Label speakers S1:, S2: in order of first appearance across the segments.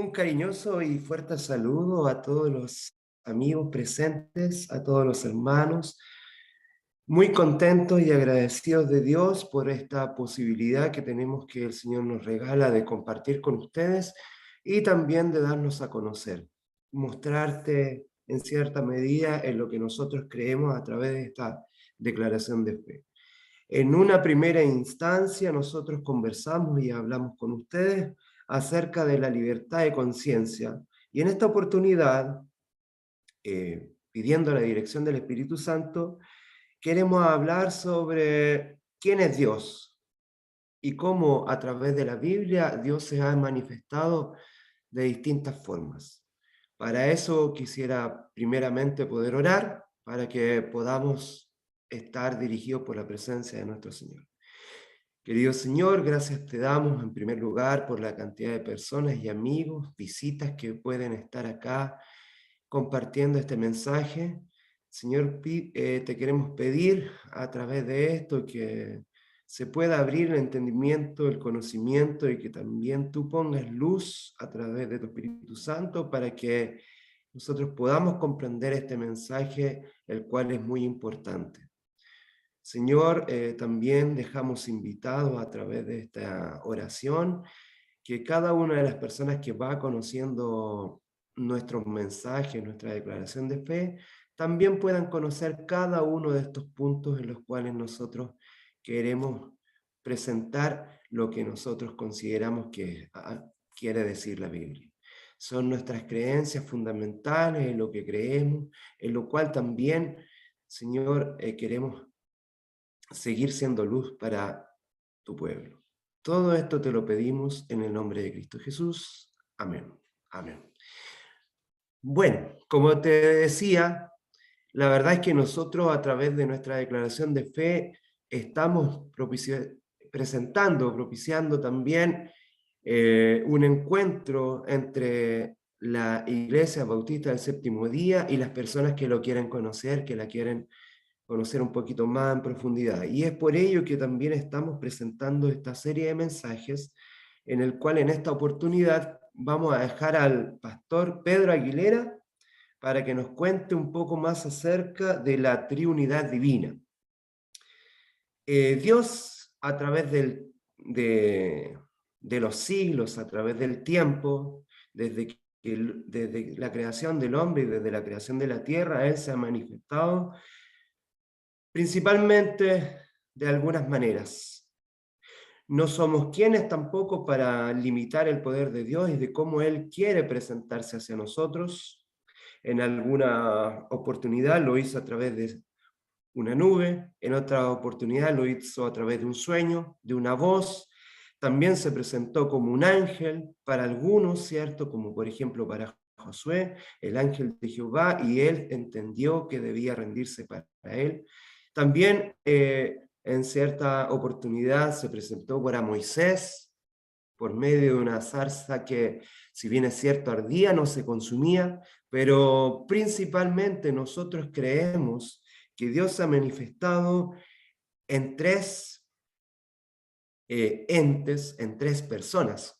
S1: Un cariñoso y fuerte saludo a todos los amigos presentes, a todos los hermanos. Muy contentos y agradecidos de Dios por esta posibilidad que tenemos que el Señor nos regala de compartir con ustedes y también de darnos a conocer, mostrarte en cierta medida en lo que nosotros creemos a través de esta declaración de fe. En una primera instancia, nosotros conversamos y hablamos con ustedes acerca de la libertad de conciencia. Y en esta oportunidad, pidiendo la dirección del Espíritu Santo, queremos hablar sobre quién es Dios y cómo a través de la Biblia Dios se ha manifestado de distintas formas. Para eso quisiera primeramente poder orar para que podamos estar dirigidos por la presencia de nuestro Señor. Querido Señor, gracias te damos en primer lugar por la cantidad de personas y amigos, visitas que pueden estar acá compartiendo este mensaje. Señor, te queremos pedir a través de esto que se pueda abrir el entendimiento, el conocimiento y que también tú pongas luz a través de tu Espíritu Santo para que nosotros podamos comprender este mensaje, el cual es muy importante. Señor, también dejamos invitados a través de esta oración que cada una de las personas que va conociendo nuestros mensajes, nuestra declaración de fe, también puedan conocer cada uno de estos puntos en los cuales nosotros queremos presentar lo que nosotros consideramos que quiere decir la Biblia. Son nuestras creencias fundamentales en lo que creemos, en lo cual también, Señor, queremos seguir siendo luz para tu pueblo. Todo esto te lo pedimos en el nombre de Cristo Jesús. Amén. Amén. Bueno, como te decía, la verdad es que nosotros a través de nuestra declaración de fe estamos propiciando también un encuentro entre la Iglesia Bautista del Séptimo Día y las personas que lo quieren conocer, que la quieren conocer un poquito más en profundidad. Y es por ello que también estamos presentando esta serie de mensajes en el cual en esta oportunidad vamos a dejar al pastor Pedro Aguilera para que nos cuente un poco más acerca de la triunidad divina. Dios a través de los siglos, a través del tiempo, desde la creación del hombre y desde la creación de la tierra, Él se ha manifestado principalmente de algunas maneras. No somos quienes tampoco para limitar el poder de Dios y de cómo Él quiere presentarse hacia nosotros. En alguna oportunidad lo hizo a través de una nube, en otra oportunidad lo hizo a través de un sueño, de una voz. También se presentó como un ángel para algunos, ¿cierto? Como por ejemplo para Josué, el ángel de Jehová, y él entendió que debía rendirse para él. También en cierta oportunidad se presentó para Moisés por medio de una zarza que, si bien es cierto, ardía, no se consumía, pero principalmente nosotros creemos que Dios se ha manifestado en tres entes, en tres personas.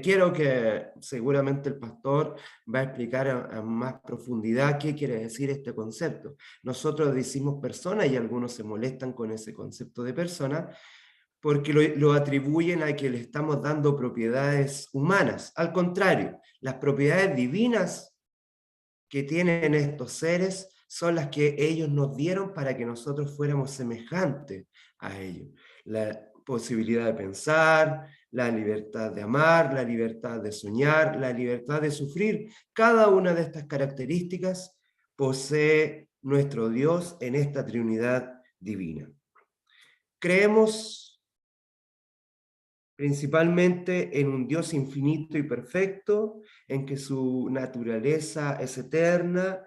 S1: Quiero que seguramente el pastor va a explicar a más profundidad qué quiere decir este concepto. Nosotros decimos persona y algunos se molestan con ese concepto de persona porque lo atribuyen a que le estamos dando propiedades humanas. Al contrario, las propiedades divinas que tienen estos seres son las que ellos nos dieron para que nosotros fuéramos semejantes a ellos. La posibilidad de pensar, la libertad de amar, la libertad de soñar, la libertad de sufrir. Cada una de estas características posee nuestro Dios en esta Trinidad divina. Creemos principalmente en un Dios infinito y perfecto, en que su naturaleza es eterna,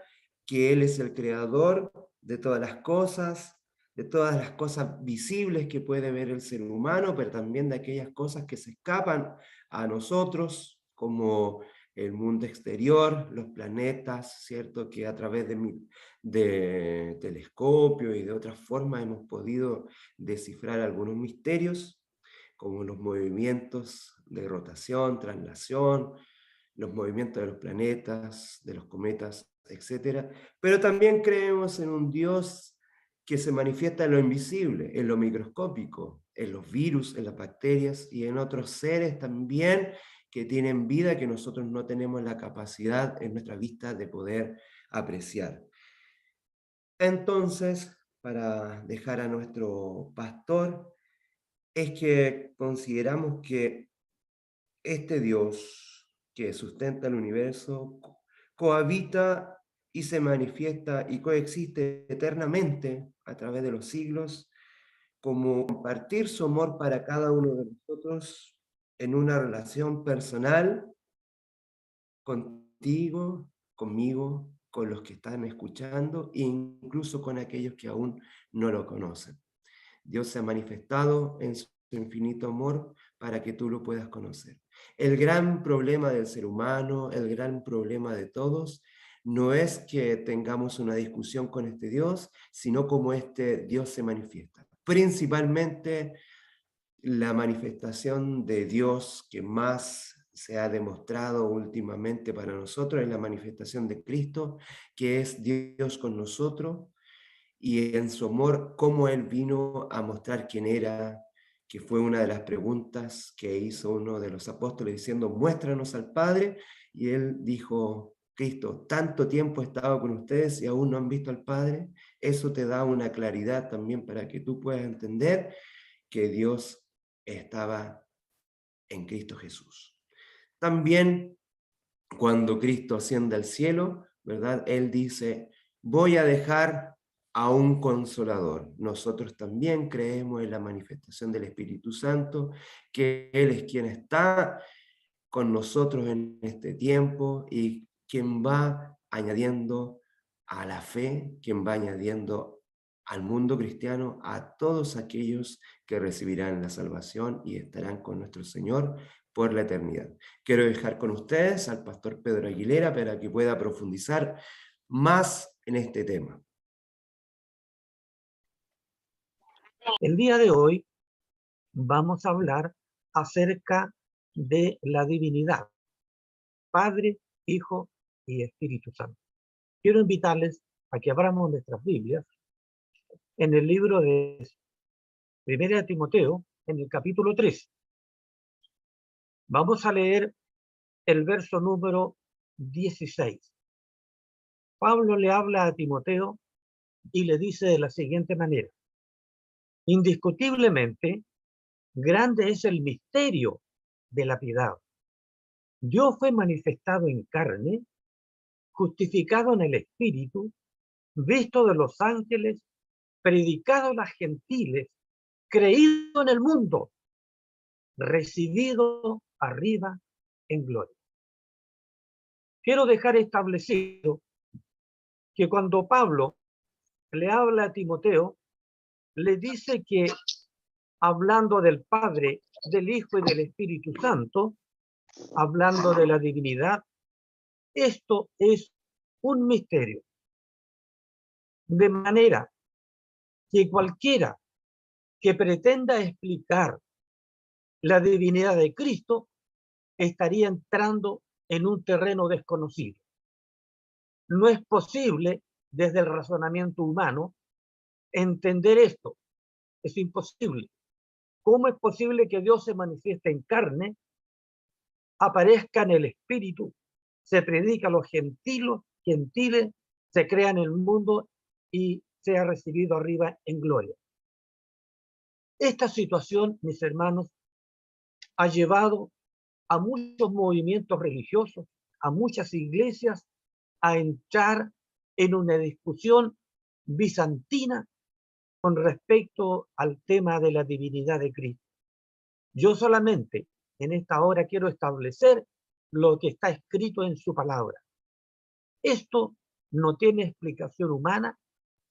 S1: que Él es el creador de todas las cosas visibles que puede ver el ser humano, pero también de aquellas cosas que se escapan a nosotros, como el mundo exterior, los planetas, ¿cierto? Que a través de telescopios y de otras formas hemos podido descifrar algunos misterios como los movimientos de rotación, traslación, los movimientos de los planetas, de los cometas, etcétera. Pero también creemos en un Dios que se manifiesta en lo invisible, en lo microscópico, en los virus, en las bacterias y en otros seres también que tienen vida que nosotros no tenemos la capacidad en nuestra vista de poder apreciar. Entonces, para dejar a nuestro pastor, es que consideramos que este Dios que sustenta el universo cohabita y se manifiesta y coexiste eternamente a través de los siglos, como compartir su amor para cada uno de nosotros en una relación personal contigo, conmigo, con los que están escuchando e incluso con aquellos que aún no lo conocen. Dios se ha manifestado en su infinito amor para que tú lo puedas conocer. El gran problema del ser humano, el gran problema de todos, no es que tengamos una discusión con este Dios, sino cómo este Dios se manifiesta. Principalmente la manifestación de Dios que más se ha demostrado últimamente para nosotros es la manifestación de Cristo, que es Dios con nosotros, y en su amor, cómo Él vino a mostrar quién era, que fue una de las preguntas que hizo uno de los apóstoles diciendo, muéstranos al Padre, y Él dijo, Cristo, tanto tiempo he estado con ustedes y aún no han visto al Padre. Eso te da una claridad también para que tú puedas entender que Dios estaba en Cristo Jesús. También cuando Cristo asciende al cielo, ¿verdad? Él dice, voy a dejar a un consolador. Nosotros también creemos en la manifestación del Espíritu Santo, que Él es quien está con nosotros en este tiempo y quien va añadiendo a la fe, quien va añadiendo al mundo cristiano a todos aquellos que recibirán la salvación y estarán con nuestro Señor por la eternidad. Quiero dejar con ustedes al pastor Pedro Aguilera para que pueda profundizar más en este tema.
S2: El día de hoy vamos a hablar acerca de la divinidad, Padre, Hijo y Espíritu Santo. Quiero invitarles a que abramos nuestras Biblias en el libro de Primera de Timoteo, en el capítulo 3. Vamos a leer el verso número 16. Pablo le habla a Timoteo y le dice de la siguiente manera: indiscutiblemente, grande es el misterio de la piedad. Dios fue manifestado en carne, justificado en el Espíritu, visto de los ángeles, predicado a las gentiles, creído en el mundo, recibido arriba en gloria. Quiero dejar establecido que cuando Pablo le habla a Timoteo, le dice que hablando del Padre, del Hijo y del Espíritu Santo, hablando de la divinidad, esto es un misterio. De manera que cualquiera que pretenda explicar la divinidad de Cristo estaría entrando en un terreno desconocido. No es posible, desde el razonamiento humano, entender esto. Es imposible. ¿Cómo es posible que Dios se manifieste en carne, aparezca en el Espíritu, se predica a los gentiles, se crea en el mundo y sea recibido arriba en gloria? Esta situación, mis hermanos, ha llevado a muchos movimientos religiosos, a muchas iglesias, a entrar en una discusión bizantina con respecto al tema de la divinidad de Cristo. Yo solamente en esta hora quiero establecer lo que está escrito en su palabra. Esto no tiene explicación humana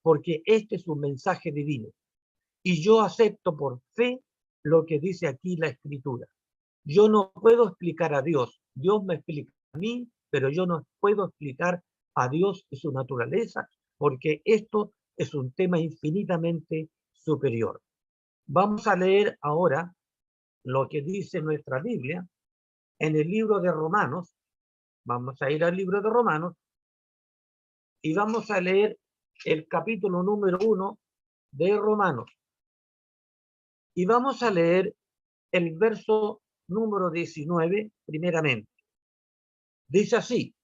S2: porque este es un mensaje divino. Y yo acepto por fe lo que dice aquí la Escritura. Yo no puedo explicar a Dios. Dios me explica a mí, pero yo no puedo explicar a Dios y su naturaleza, porque esto es un tema infinitamente superior. Vamos a leer ahora lo que dice nuestra Biblia en el libro de Romanos, Vamos a ir al libro de Romanos y vamos a leer el capítulo número 1 de Romanos. Y vamos a leer el verso número 19 primeramente. Dice así: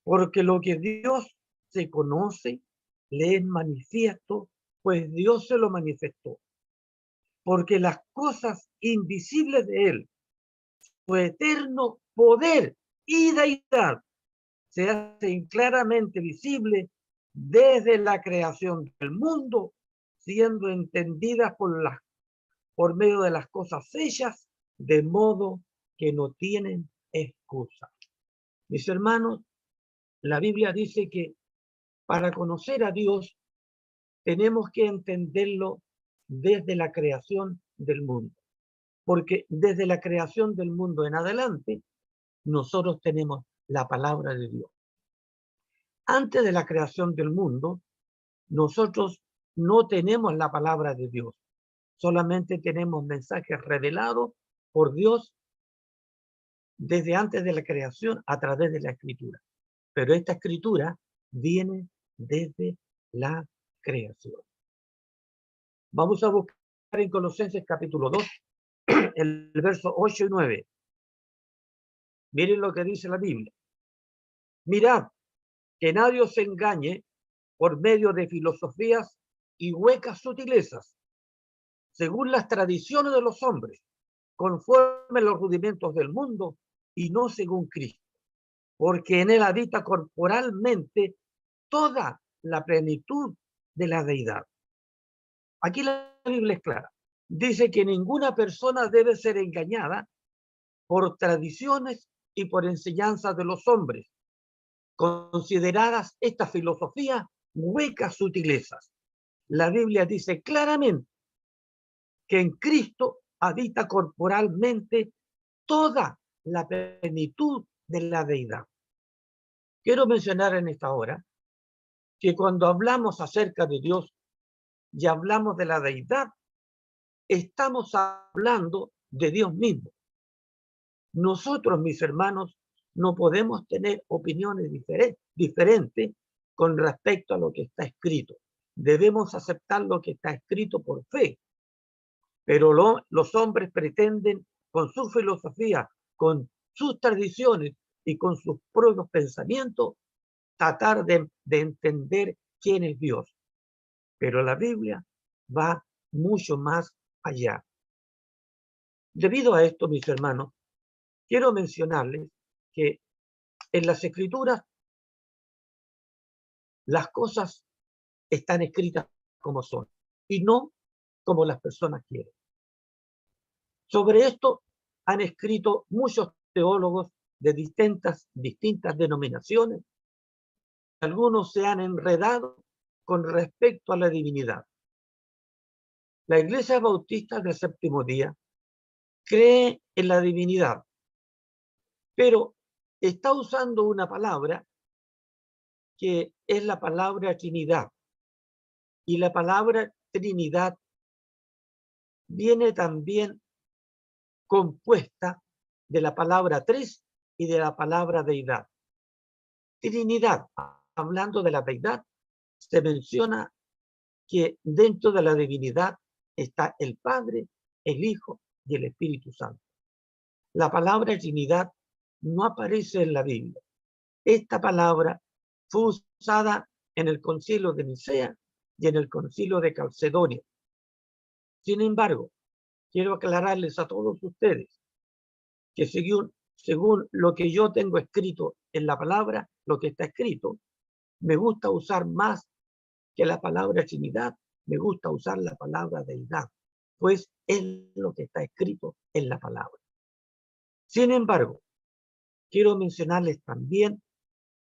S2: porque lo que Dios se conoce le es manifiesto, pues Dios se lo manifestó. Porque las cosas invisibles de Él, su eterno poder y deidad, se hacen claramente visibles desde la creación del mundo, siendo entendidas por medio de las cosas hechas, de modo que no tienen excusa. Mis hermanos, la Biblia dice que para conocer a Dios tenemos que entenderlo desde la creación del mundo, porque desde la creación del mundo en adelante nosotros tenemos la palabra de Dios. Antes de la creación del mundo, nosotros no tenemos la palabra de Dios, solamente tenemos mensajes revelados por Dios desde antes de la creación a través de la escritura. Pero esta escritura viene desde la creación. Vamos a buscar en Colosenses capítulo 2, el verso 8 y 9. Miren lo que dice la Biblia. Mirad, que nadie os engañe por medio de filosofías y huecas sutilezas, según las tradiciones de los hombres, conforme a los rudimentos del mundo y no según Cristo, porque en él habita corporalmente toda la plenitud de la deidad. Aquí la Biblia es clara. Dice que ninguna persona debe ser engañada por tradiciones y por enseñanzas de los hombres, consideradas estas filosofías huecas sutilezas. La Biblia dice claramente que en Cristo habita corporalmente toda la plenitud de la deidad. Quiero mencionar en esta hora que cuando hablamos acerca de Dios y hablamos de la deidad, estamos hablando de Dios mismo. Nosotros, mis hermanos, no podemos tener opiniones diferentes con respecto a lo que está escrito. Debemos aceptar lo que está escrito por fe. Pero los hombres pretenden, con su filosofía, con sus tradiciones y con sus propios pensamientos, tratar de entender quién es Dios. Pero la Biblia va mucho más allá. Debido a esto, mis hermanos, quiero mencionarles que en las Escrituras las cosas están escritas como son y no como las personas quieren. Sobre esto han escrito muchos teólogos de distintas denominaciones. Algunos se han enredado con respecto a la divinidad. La Iglesia Bautista del Séptimo Día cree en la divinidad, pero está usando una palabra que es la palabra Trinidad. Y la palabra Trinidad viene también compuesta de la palabra tres y de la palabra deidad. Trinidad, hablando de la deidad, se menciona que dentro de la divinidad está el Padre, el Hijo y el Espíritu Santo. La palabra Trinidad no aparece en la Biblia. Esta palabra fue usada en el Concilio de Nicea y en el Concilio de Calcedonia. Sin embargo, quiero aclararles a todos ustedes que según lo que yo tengo escrito en la palabra, lo que está escrito, me gusta usar más que la palabra Trinidad, me gusta usar la palabra deidad, pues es lo que está escrito en la palabra. Sin embargo, quiero mencionarles también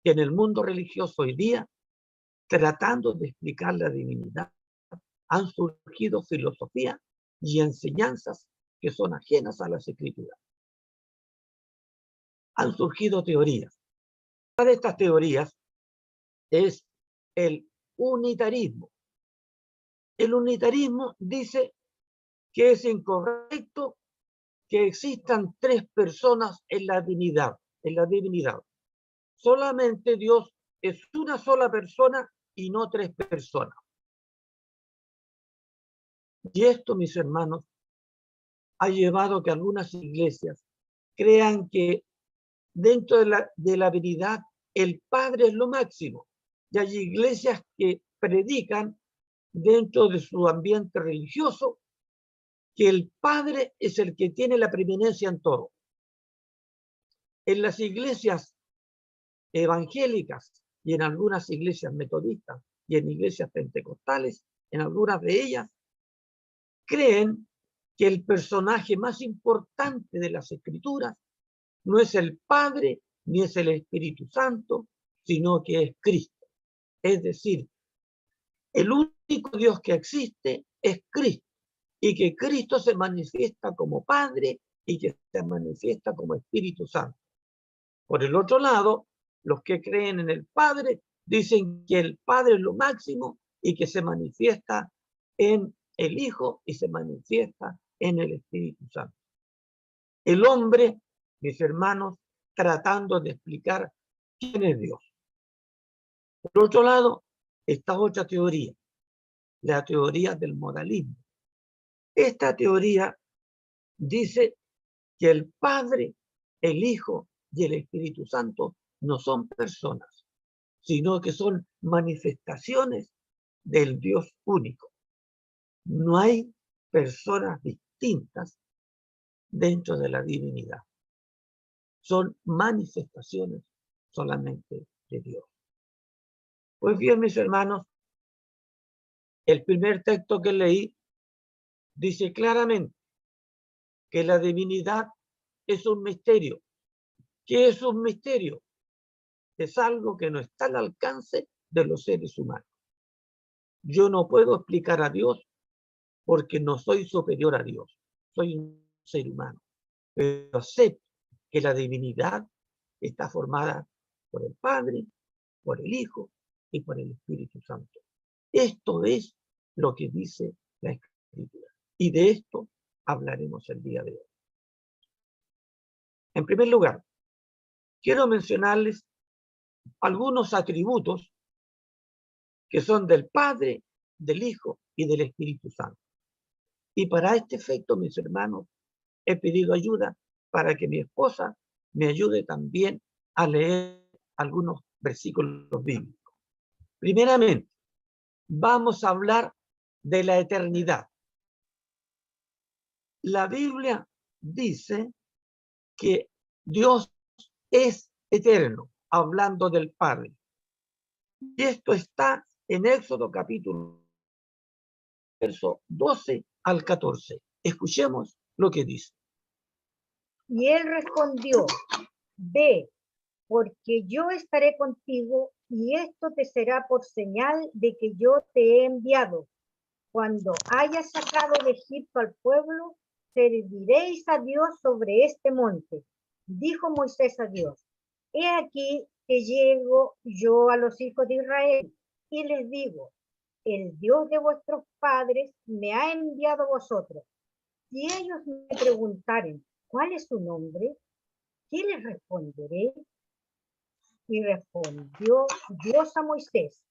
S2: que en el mundo religioso hoy día, tratando de explicar la divinidad, han surgido filosofías y enseñanzas que son ajenas a las escrituras. Han surgido teorías. Una de estas teorías es el unitarismo. El unitarismo dice que es incorrecto que existan tres personas en la divinidad. en la divinidad. Solamente Dios es una sola persona y no tres personas. Y esto, mis hermanos, ha llevado a que algunas iglesias crean que dentro de la divinidad el Padre es lo máximo. Y hay iglesias que predican dentro de su ambiente religioso que el Padre es el que tiene la preeminencia en todo. En las iglesias evangélicas y en algunas iglesias metodistas y en iglesias pentecostales, en algunas de ellas, creen que el personaje más importante de las Escrituras no es el Padre ni es el Espíritu Santo, sino que es Cristo. Es decir, el único Dios que existe es Cristo y que Cristo se manifiesta como Padre y que se manifiesta como Espíritu Santo. Por el otro lado, los que creen en el Padre dicen que el Padre es lo máximo y que se manifiesta en el Hijo y se manifiesta en el Espíritu Santo. El hombre, mis hermanos, tratando de explicar quién es Dios. Por otro lado, está otra teoría, la teoría del modalismo. Esta teoría dice que el Padre, el Hijo y el Espíritu Santo no son personas, sino que son manifestaciones del Dios único. No hay personas distintas dentro de la divinidad. Son manifestaciones solamente de Dios. Pues bien, mis hermanos, el primer texto que leí dice claramente que la divinidad es un misterio. ¿Qué es un misterio? Es algo que no está al alcance de los seres humanos. Yo no puedo explicar a Dios porque no soy superior a Dios. Soy un ser humano. Pero sé que la divinidad está formada por el Padre, por el Hijo y por el Espíritu Santo. Esto es lo que dice la Escritura. Y de esto hablaremos el día de hoy. En primer lugar, quiero mencionarles algunos atributos que son del Padre, del Hijo y del Espíritu Santo. Y para este efecto, mis hermanos, he pedido ayuda para que mi esposa me ayude también a leer algunos versículos bíblicos. Primeramente, vamos a hablar de la eternidad. La Biblia dice que Dios es eterno, hablando del Padre. Y esto está en Éxodo capítulo verso 12 al 14. Escuchemos lo que dice.
S3: Y él respondió, ve, porque yo estaré contigo y esto te será por señal de que yo te he enviado. Cuando hayas sacado de Egipto al pueblo, serviréis a Dios sobre este monte. Dijo Moisés a Dios, he aquí que llego yo a los hijos de Israel y les digo, el Dios de vuestros padres me ha enviado a vosotros. Si ellos me preguntaren, ¿cuál es su nombre? ¿Qué les responderé? Y respondió Dios a Moisés,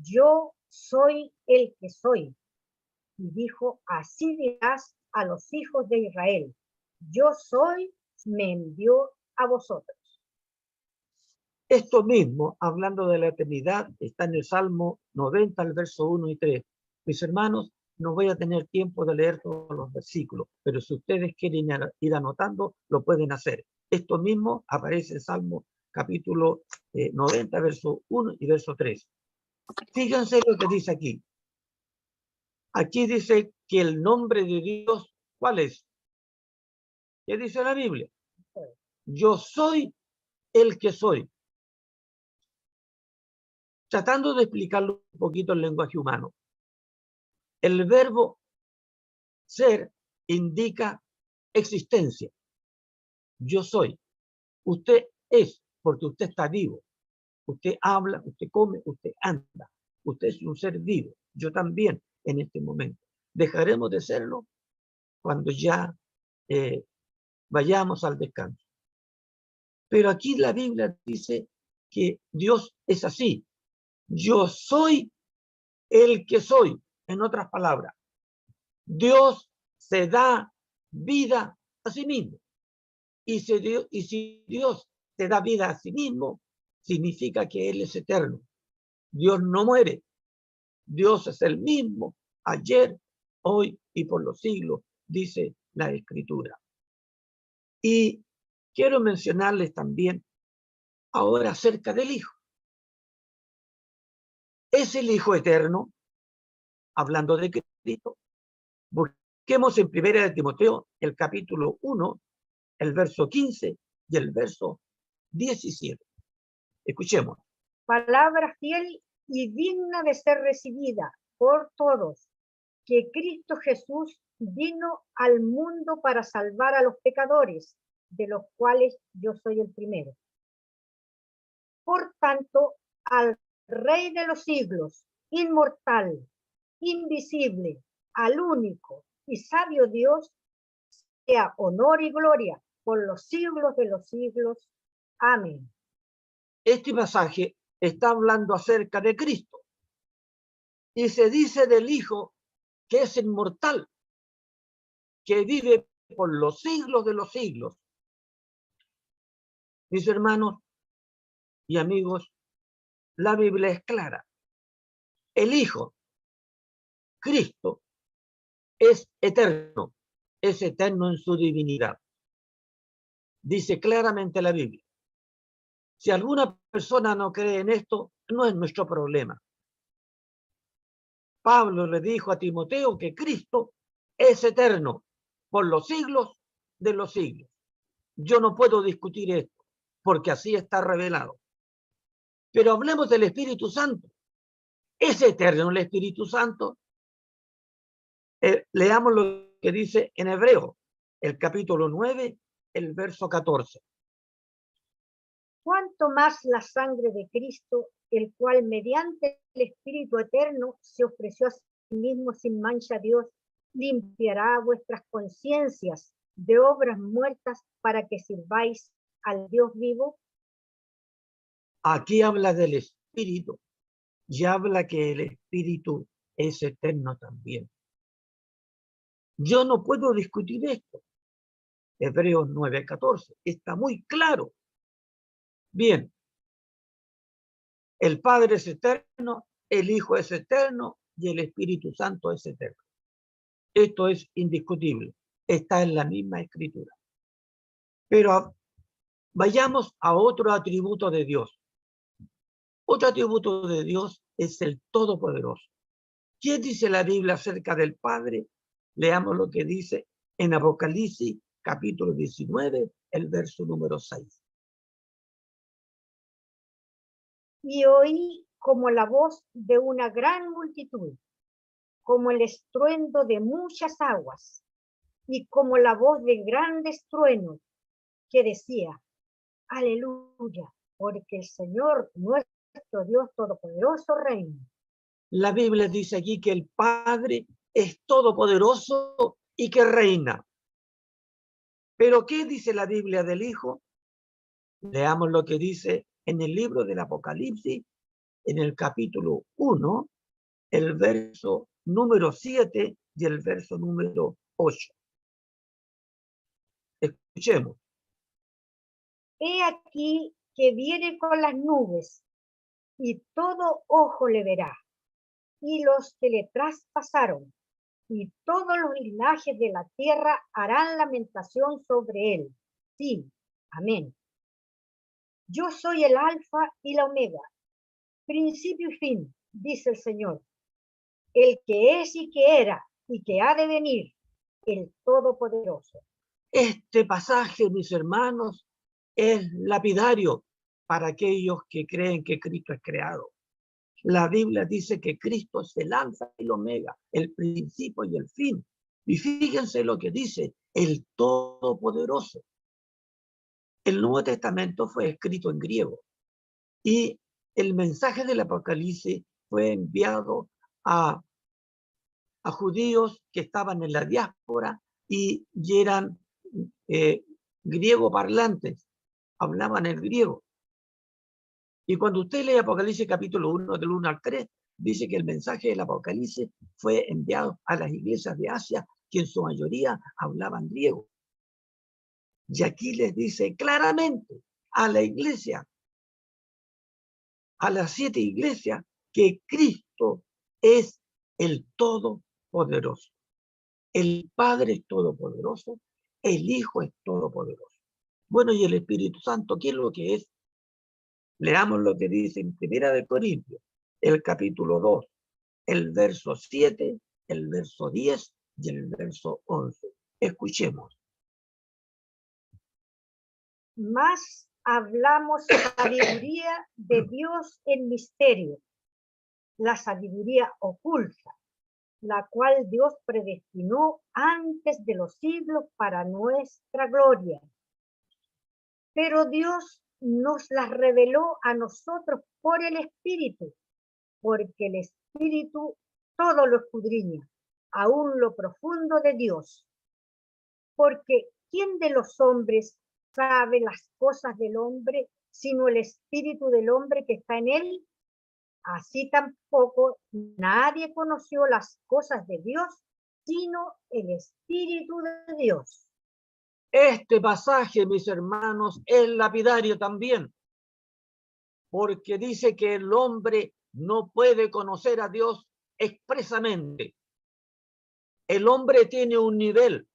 S3: yo soy el que soy. Y dijo, así dirás a los hijos de Israel, yo soy, me envió a vosotros.
S2: Esto mismo, hablando de la eternidad, está en el Salmo 90, el verso 1 y 3. Mis hermanos, no voy a tener tiempo de leer todos los versículos, pero si ustedes quieren ir anotando, lo pueden hacer. Esto mismo aparece en Salmo capítulo 90, verso 1 y verso 3. Fíjense lo que dice aquí. Aquí dice que el nombre de Dios, ¿cuál es? ¿Qué dice la Biblia? Yo soy el que soy. Tratando de explicarlo un poquito en lenguaje humano. El verbo ser indica existencia. Yo soy. Usted es porque usted está vivo. Usted habla, usted come, usted anda. Usted es un ser vivo. Yo también en este momento. Dejaremos de serlo cuando ya vayamos al descanso. Pero aquí la Biblia dice que Dios es así. Yo soy el que soy. En otras palabras, Dios se da vida a sí mismo. Y si Dios se da vida a sí mismo, significa que Él es eterno. Dios no muere. Dios es el mismo ayer, hoy y por los siglos, dice la Escritura. Y quiero mencionarles también ahora acerca del Hijo. ¿Es el Hijo eterno? Hablando de Cristo. Busquemos en 1 de Timoteo el capítulo 1, el verso 15 y el verso 17. Escuchemos.
S3: Palabra fiel y digna de ser recibida por todos, que Cristo Jesús vino al mundo para salvar a los pecadores, de los cuales yo soy el primero. Por tanto, al Rey de los siglos, inmortal, invisible, al único y sabio Dios, sea honor y gloria por los siglos de los siglos. Amén.
S2: Este pasaje está hablando acerca de Cristo y se dice del Hijo que es inmortal, que vive por los siglos de los siglos. Mis hermanos y amigos, la Biblia es clara. El Hijo, Cristo, es eterno en su divinidad. Dice claramente la Biblia. Si alguna persona no cree en esto, no es nuestro problema. Pablo le dijo a Timoteo que Cristo es eterno por los siglos de los siglos. Yo no puedo discutir esto, porque así está revelado. Pero hablemos del Espíritu Santo. ¿Es eterno el Espíritu Santo? Leamos lo que dice en Hebreo, el capítulo 9, el verso 14.
S3: Cuanto más la sangre de Cristo, el cual mediante el Espíritu eterno se ofreció a sí mismo sin mancha a Dios, limpiará vuestras conciencias de obras muertas para que sirváis al Dios vivo.
S2: Aquí habla del Espíritu y habla que el Espíritu es eterno también. Yo no puedo discutir esto. Hebreos 9:14 está muy claro. Bien, el Padre es eterno, el Hijo es eterno y el Espíritu Santo es eterno. Esto es indiscutible. Está en la misma Escritura. Pero vayamos a otro atributo de Dios. Otro atributo de Dios es el Todopoderoso. ¿Qué dice la Biblia acerca del Padre? Leamos lo que dice en Apocalipsis, capítulo 19, el verso número 6.
S3: Y oí como la voz de una gran multitud, como el estruendo de muchas aguas, y como la voz de grandes truenos, que decía: Aleluya, porque el Señor nuestro Dios Todopoderoso reina.
S2: La Biblia dice aquí que el Padre es todopoderoso y que reina. ¿Pero qué dice la Biblia del Hijo? Leamos lo que dice en el libro del Apocalipsis, en el capítulo 1, el verso número 7 y el verso número 8. Escuchemos.
S3: He aquí que viene con las nubes, y todo ojo le verá, y los que le traspasaron, y todos los linajes de la tierra harán lamentación sobre él. Sí, amén. Yo soy el alfa y la omega, principio y fin, dice el Señor, el que es y que era y que ha de venir, el Todopoderoso.
S2: Este pasaje, mis hermanos, es lapidario para aquellos que creen que Cristo es creado. La Biblia dice que Cristo es el alfa y el omega, el principio y el fin. Y fíjense lo que dice, el Todopoderoso. El Nuevo Testamento fue escrito en griego y el mensaje del Apocalipsis fue enviado a judíos que estaban en la diáspora y eran griego parlantes. hablaban el griego. Y cuando usted lee Apocalipsis capítulo 1, del 1 al 3, dice que el mensaje del Apocalipsis fue enviado a las iglesias de Asia, que en su mayoría hablaban griego. Y aquí les dice claramente a la iglesia, a las 7 iglesias, que Cristo es el Todopoderoso. El Padre es todopoderoso, el Hijo es todopoderoso. Bueno, y el Espíritu Santo, ¿qué es lo que es? Leamos lo que dice en 1 Corintios, el capítulo 2, el verso 7, el verso 10 y el verso 11. Escuchemos.
S3: Más hablamos sabiduría de Dios en misterio, la sabiduría oculta, la cual Dios predestinó antes de los siglos para nuestra gloria. Pero Dios nos las reveló a nosotros por el Espíritu, porque el Espíritu todo lo escudriña, aún lo profundo de Dios. Porque ¿quién de los hombres sabe las cosas del hombre, sino el Espíritu del hombre que está en él? Así tampoco nadie conoció las cosas de Dios, sino el Espíritu de Dios.
S2: Este pasaje, mis hermanos, es lapidario también, porque dice que el hombre no puede conocer a Dios expresamente. El hombre tiene un nivel,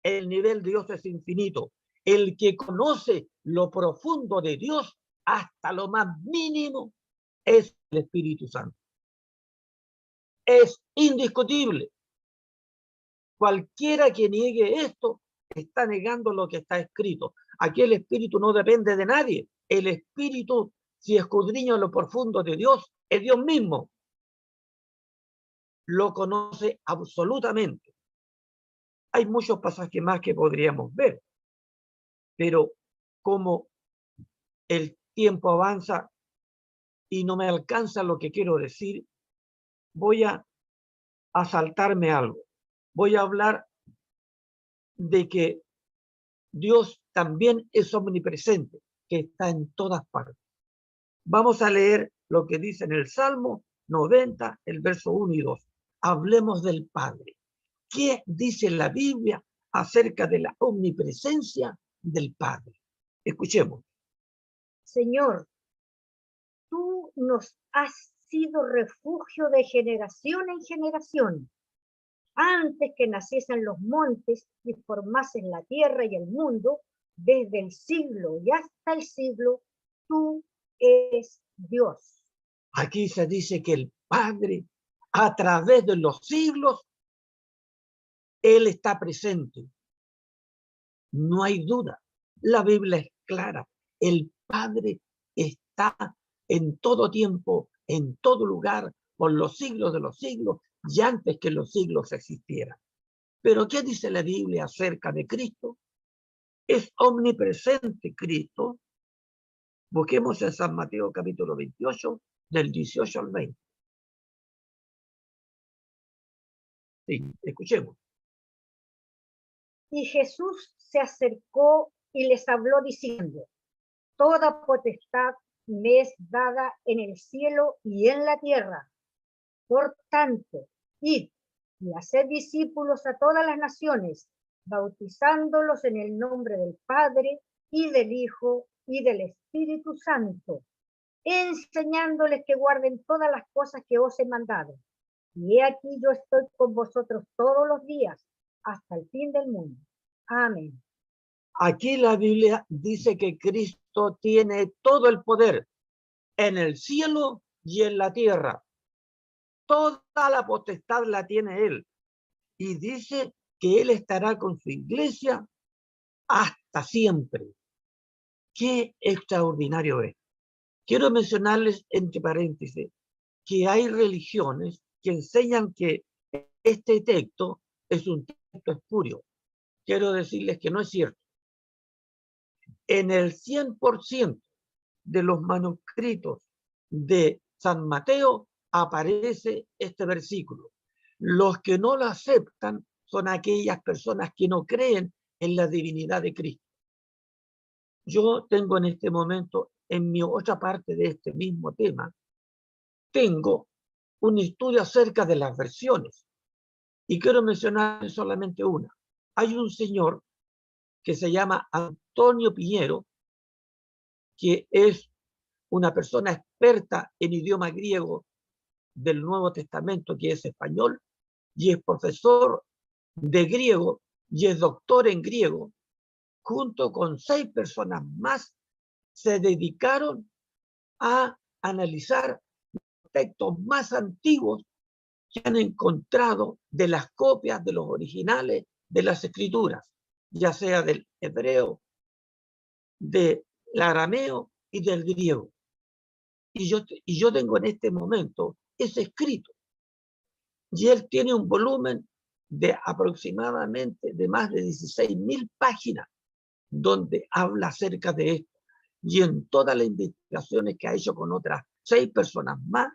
S2: el nivel de Dios es infinito. El que conoce lo profundo de Dios hasta lo más mínimo es el Espíritu Santo. Es indiscutible. Cualquiera que niegue esto está negando lo que está escrito. Aquí el Espíritu no depende de nadie. El Espíritu, si escudriña lo profundo de Dios, es Dios mismo. Lo conoce absolutamente. Hay muchos pasajes más que podríamos ver, pero como el tiempo avanza y no me alcanza lo que quiero decir, voy a saltarme algo. Voy a hablar de que Dios también es omnipresente, que está en todas partes. Vamos a leer lo que dice en el Salmo 90, el verso 1 y 2. Hablemos del Padre. ¿Qué dice la Biblia acerca de la omnipresencia del Padre? Escuchemos.
S3: Señor, tú nos has sido refugio de generación en generación. Antes que naciesen los montes y formasen la tierra y el mundo, desde el siglo y hasta el siglo, tú eres Dios.
S2: Aquí se dice que el Padre, a través de los siglos, Él está presente. No hay duda. La Biblia es clara. El Padre está en todo tiempo, en todo lugar, por los siglos de los siglos y antes que los siglos existieran. Pero ¿qué dice la Biblia acerca de Cristo? Es omnipresente Cristo. Busquemos en San Mateo capítulo 28, del 18 al 20. Sí, escuchemos.
S3: Y Jesús se acercó y les habló diciendo: toda potestad me es dada en el cielo y en la tierra. Por tanto, id y haced discípulos a todas las naciones, bautizándolos en el nombre del Padre y del Hijo y del Espíritu Santo, enseñándoles que guarden todas las cosas que os he mandado. Y he aquí yo estoy con vosotros todos los días, hasta el fin del mundo. Amén.
S2: Aquí la Biblia dice que Cristo tiene todo el poder en el cielo y en la tierra. Toda la potestad la tiene Él. Y dice que Él estará con su iglesia hasta siempre. Qué extraordinario es. Quiero mencionarles, entre paréntesis, que hay religiones que enseñan que este texto es un texto espurio. Quiero decirles que no es cierto. En el 100% de los manuscritos de San Mateo aparece este versículo. Los que no lo aceptan son aquellas personas que no creen en la divinidad de Cristo. Yo tengo en este momento, en mi otra parte de este mismo tema, tengo un estudio acerca de las versiones. Y quiero mencionar solamente una. Hay un señor que se llama Antonio Piñero, que es una persona experta en idioma griego del Nuevo Testamento, que es español, y es profesor de griego y es doctor en griego. Junto con 6 personas más, se dedicaron a analizar los textos más antiguos que han encontrado de las copias de los originales de las escrituras, ya sea del hebreo, del arameo y del griego. Y yo tengo en este momento ese escrito. Y él tiene un volumen de aproximadamente de más de 16.000 páginas donde habla acerca de esto. Y en todas las investigaciones que ha hecho con otras 6 personas más,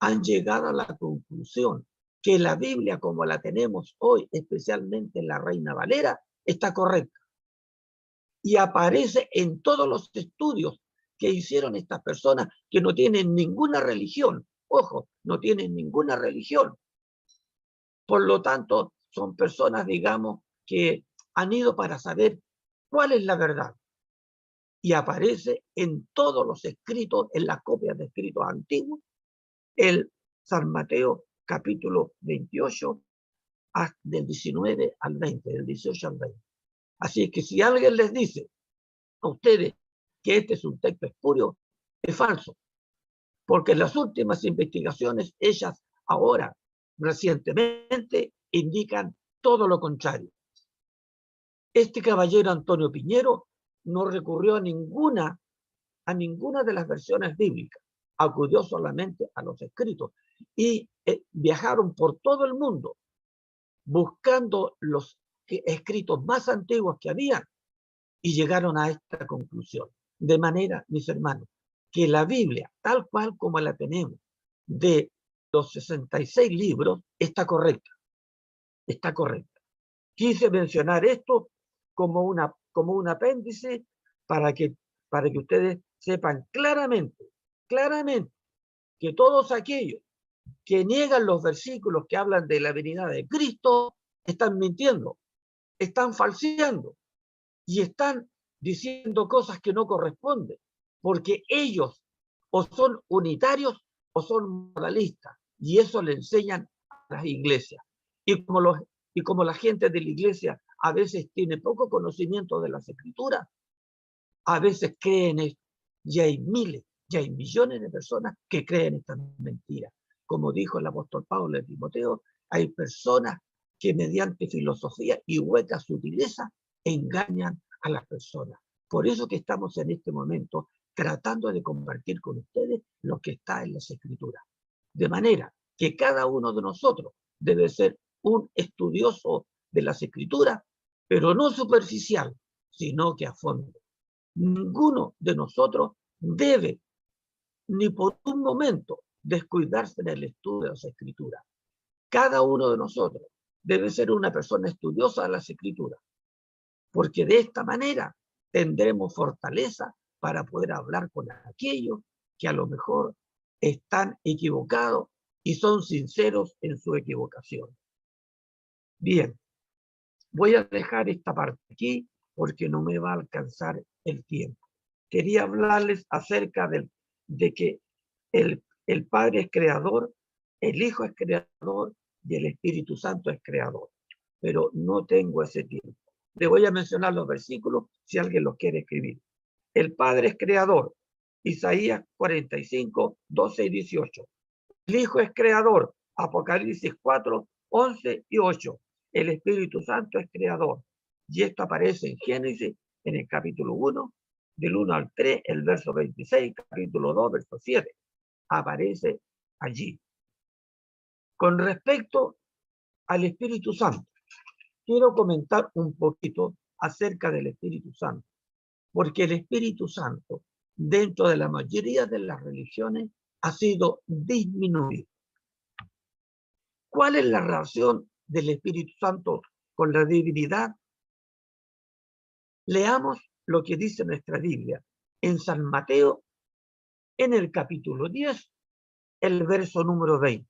S2: han llegado a la conclusión que la Biblia como la tenemos hoy, especialmente en la Reina Valera, está correcta. Y aparece en todos los estudios que hicieron estas personas que no tienen ninguna religión. Ojo, no tienen ninguna religión. Por lo tanto, son personas, digamos, que han ido para saber cuál es la verdad. Y aparece en todos los escritos, en las copias de escritos antiguos, el San Mateo capítulo 28, del 19 al 20, del 18 al 20. Así es que si alguien les dice a ustedes que este es un texto espurio, es falso, porque las últimas investigaciones hechas ahora, recientemente, indican todo lo contrario. Este caballero Antonio Piñero no recurrió a ninguna de las versiones bíblicas, acudió solamente a los escritos y viajaron por todo el mundo buscando los escritos más antiguos que había y llegaron a esta conclusión. De manera, mis hermanos, que la Biblia, tal cual como la tenemos, de los 66 libros, está correcta. Está correcta. Quise mencionar esto como un apéndice para que ustedes sepan claramente que todos aquellos que niegan los versículos que hablan de la venida de Cristo están mintiendo, están falseando y están diciendo cosas que no corresponden, porque ellos o son unitarios o son modalistas, y eso le enseñan a las iglesias. Y como la gente de la iglesia a veces tiene poco conocimiento de las escrituras, a veces creen esto, y hay miles, y hay millones de personas que creen estas mentiras. Como dijo el apóstol Pablo a Timoteo, hay personas que mediante filosofía y hueca sutileza engañan a las personas. Por eso que estamos en este momento tratando de compartir con ustedes lo que está en las escrituras. De manera que cada uno de nosotros debe ser un estudioso de las escrituras, pero no superficial, sino que a fondo. Ninguno de nosotros debe ni por un momento descuidarse del estudio de las escrituras. Cada uno de nosotros debe ser una persona estudiosa de las escrituras, porque de esta manera tendremos fortaleza para poder hablar con aquellos que a lo mejor están equivocados y son sinceros en su equivocación. Bien, voy a dejar esta parte aquí porque no me va a alcanzar el tiempo. Quería hablarles acerca de que el Padre es creador, el Hijo es creador y el Espíritu Santo es creador. Pero no tengo ese tiempo. Le voy a mencionar los versículos si alguien los quiere escribir. El Padre es creador, Isaías 45, 12 y 18. El Hijo es creador, Apocalipsis 4, 11 y 8. El Espíritu Santo es creador. Y esto aparece en Génesis, en el capítulo 1, del 1 al 3, el verso 26, capítulo 2, verso 7. Aparece allí. Con respecto al Espíritu Santo, quiero comentar un poquito acerca del Espíritu Santo, porque el Espíritu Santo, dentro de la mayoría de las religiones, ha sido disminuido. ¿Cuál es la relación del Espíritu Santo con la divinidad? Leamos lo que dice nuestra Biblia en San Mateo, en el capítulo 10, el verso número 20.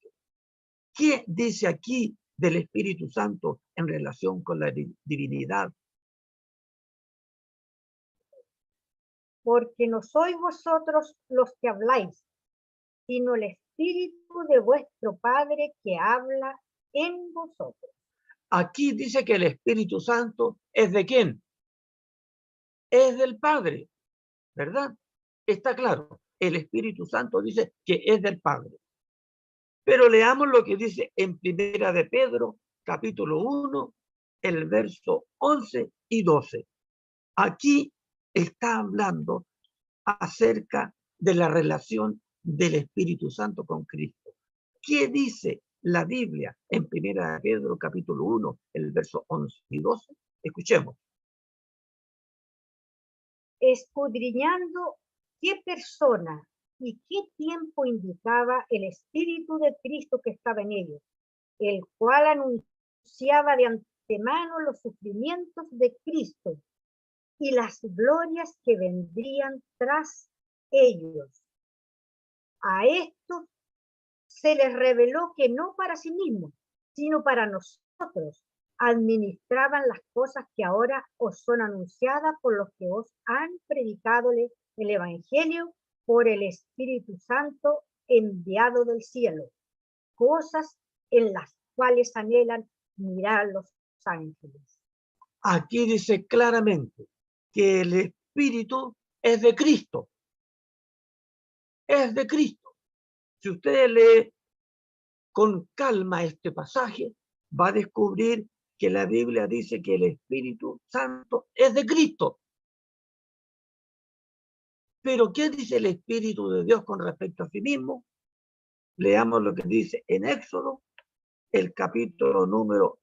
S2: ¿Qué dice aquí del Espíritu Santo en relación con la divinidad?
S3: Porque no sois vosotros los que habláis, sino el Espíritu de vuestro Padre que habla en vosotros.
S2: Aquí dice que el Espíritu Santo es ¿de quién? Es del Padre, ¿verdad? Está claro. El Espíritu Santo dice que es del Padre. Pero leamos lo que dice en Primera de Pedro, capítulo 1, el verso 11 y 12. Aquí está hablando acerca de la relación del Espíritu Santo con Cristo. ¿Qué dice la Biblia en Primera de Pedro, capítulo 1, el verso 11 y 12? Escuchemos.
S3: Escudriñando qué persona y qué tiempo indicaba el Espíritu de Cristo que estaba en ellos, el cual anunciaba de antemano los sufrimientos de Cristo y las glorias que vendrían tras ellos. A estos se les reveló que no para sí mismos, sino para nosotros, administraban las cosas que ahora os son anunciadas por los que os han predicado el Evangelio por el Espíritu Santo enviado del cielo, cosas en las cuales anhelan mirar los ángeles.
S2: Aquí dice claramente que el Espíritu es de Cristo. Es de Cristo. Si usted lee con calma este pasaje, va a descubrir que la Biblia dice que el Espíritu Santo es de Cristo. Pero ¿qué dice el Espíritu de Dios con respecto a sí mismo? Leamos lo que dice en Éxodo, el capítulo número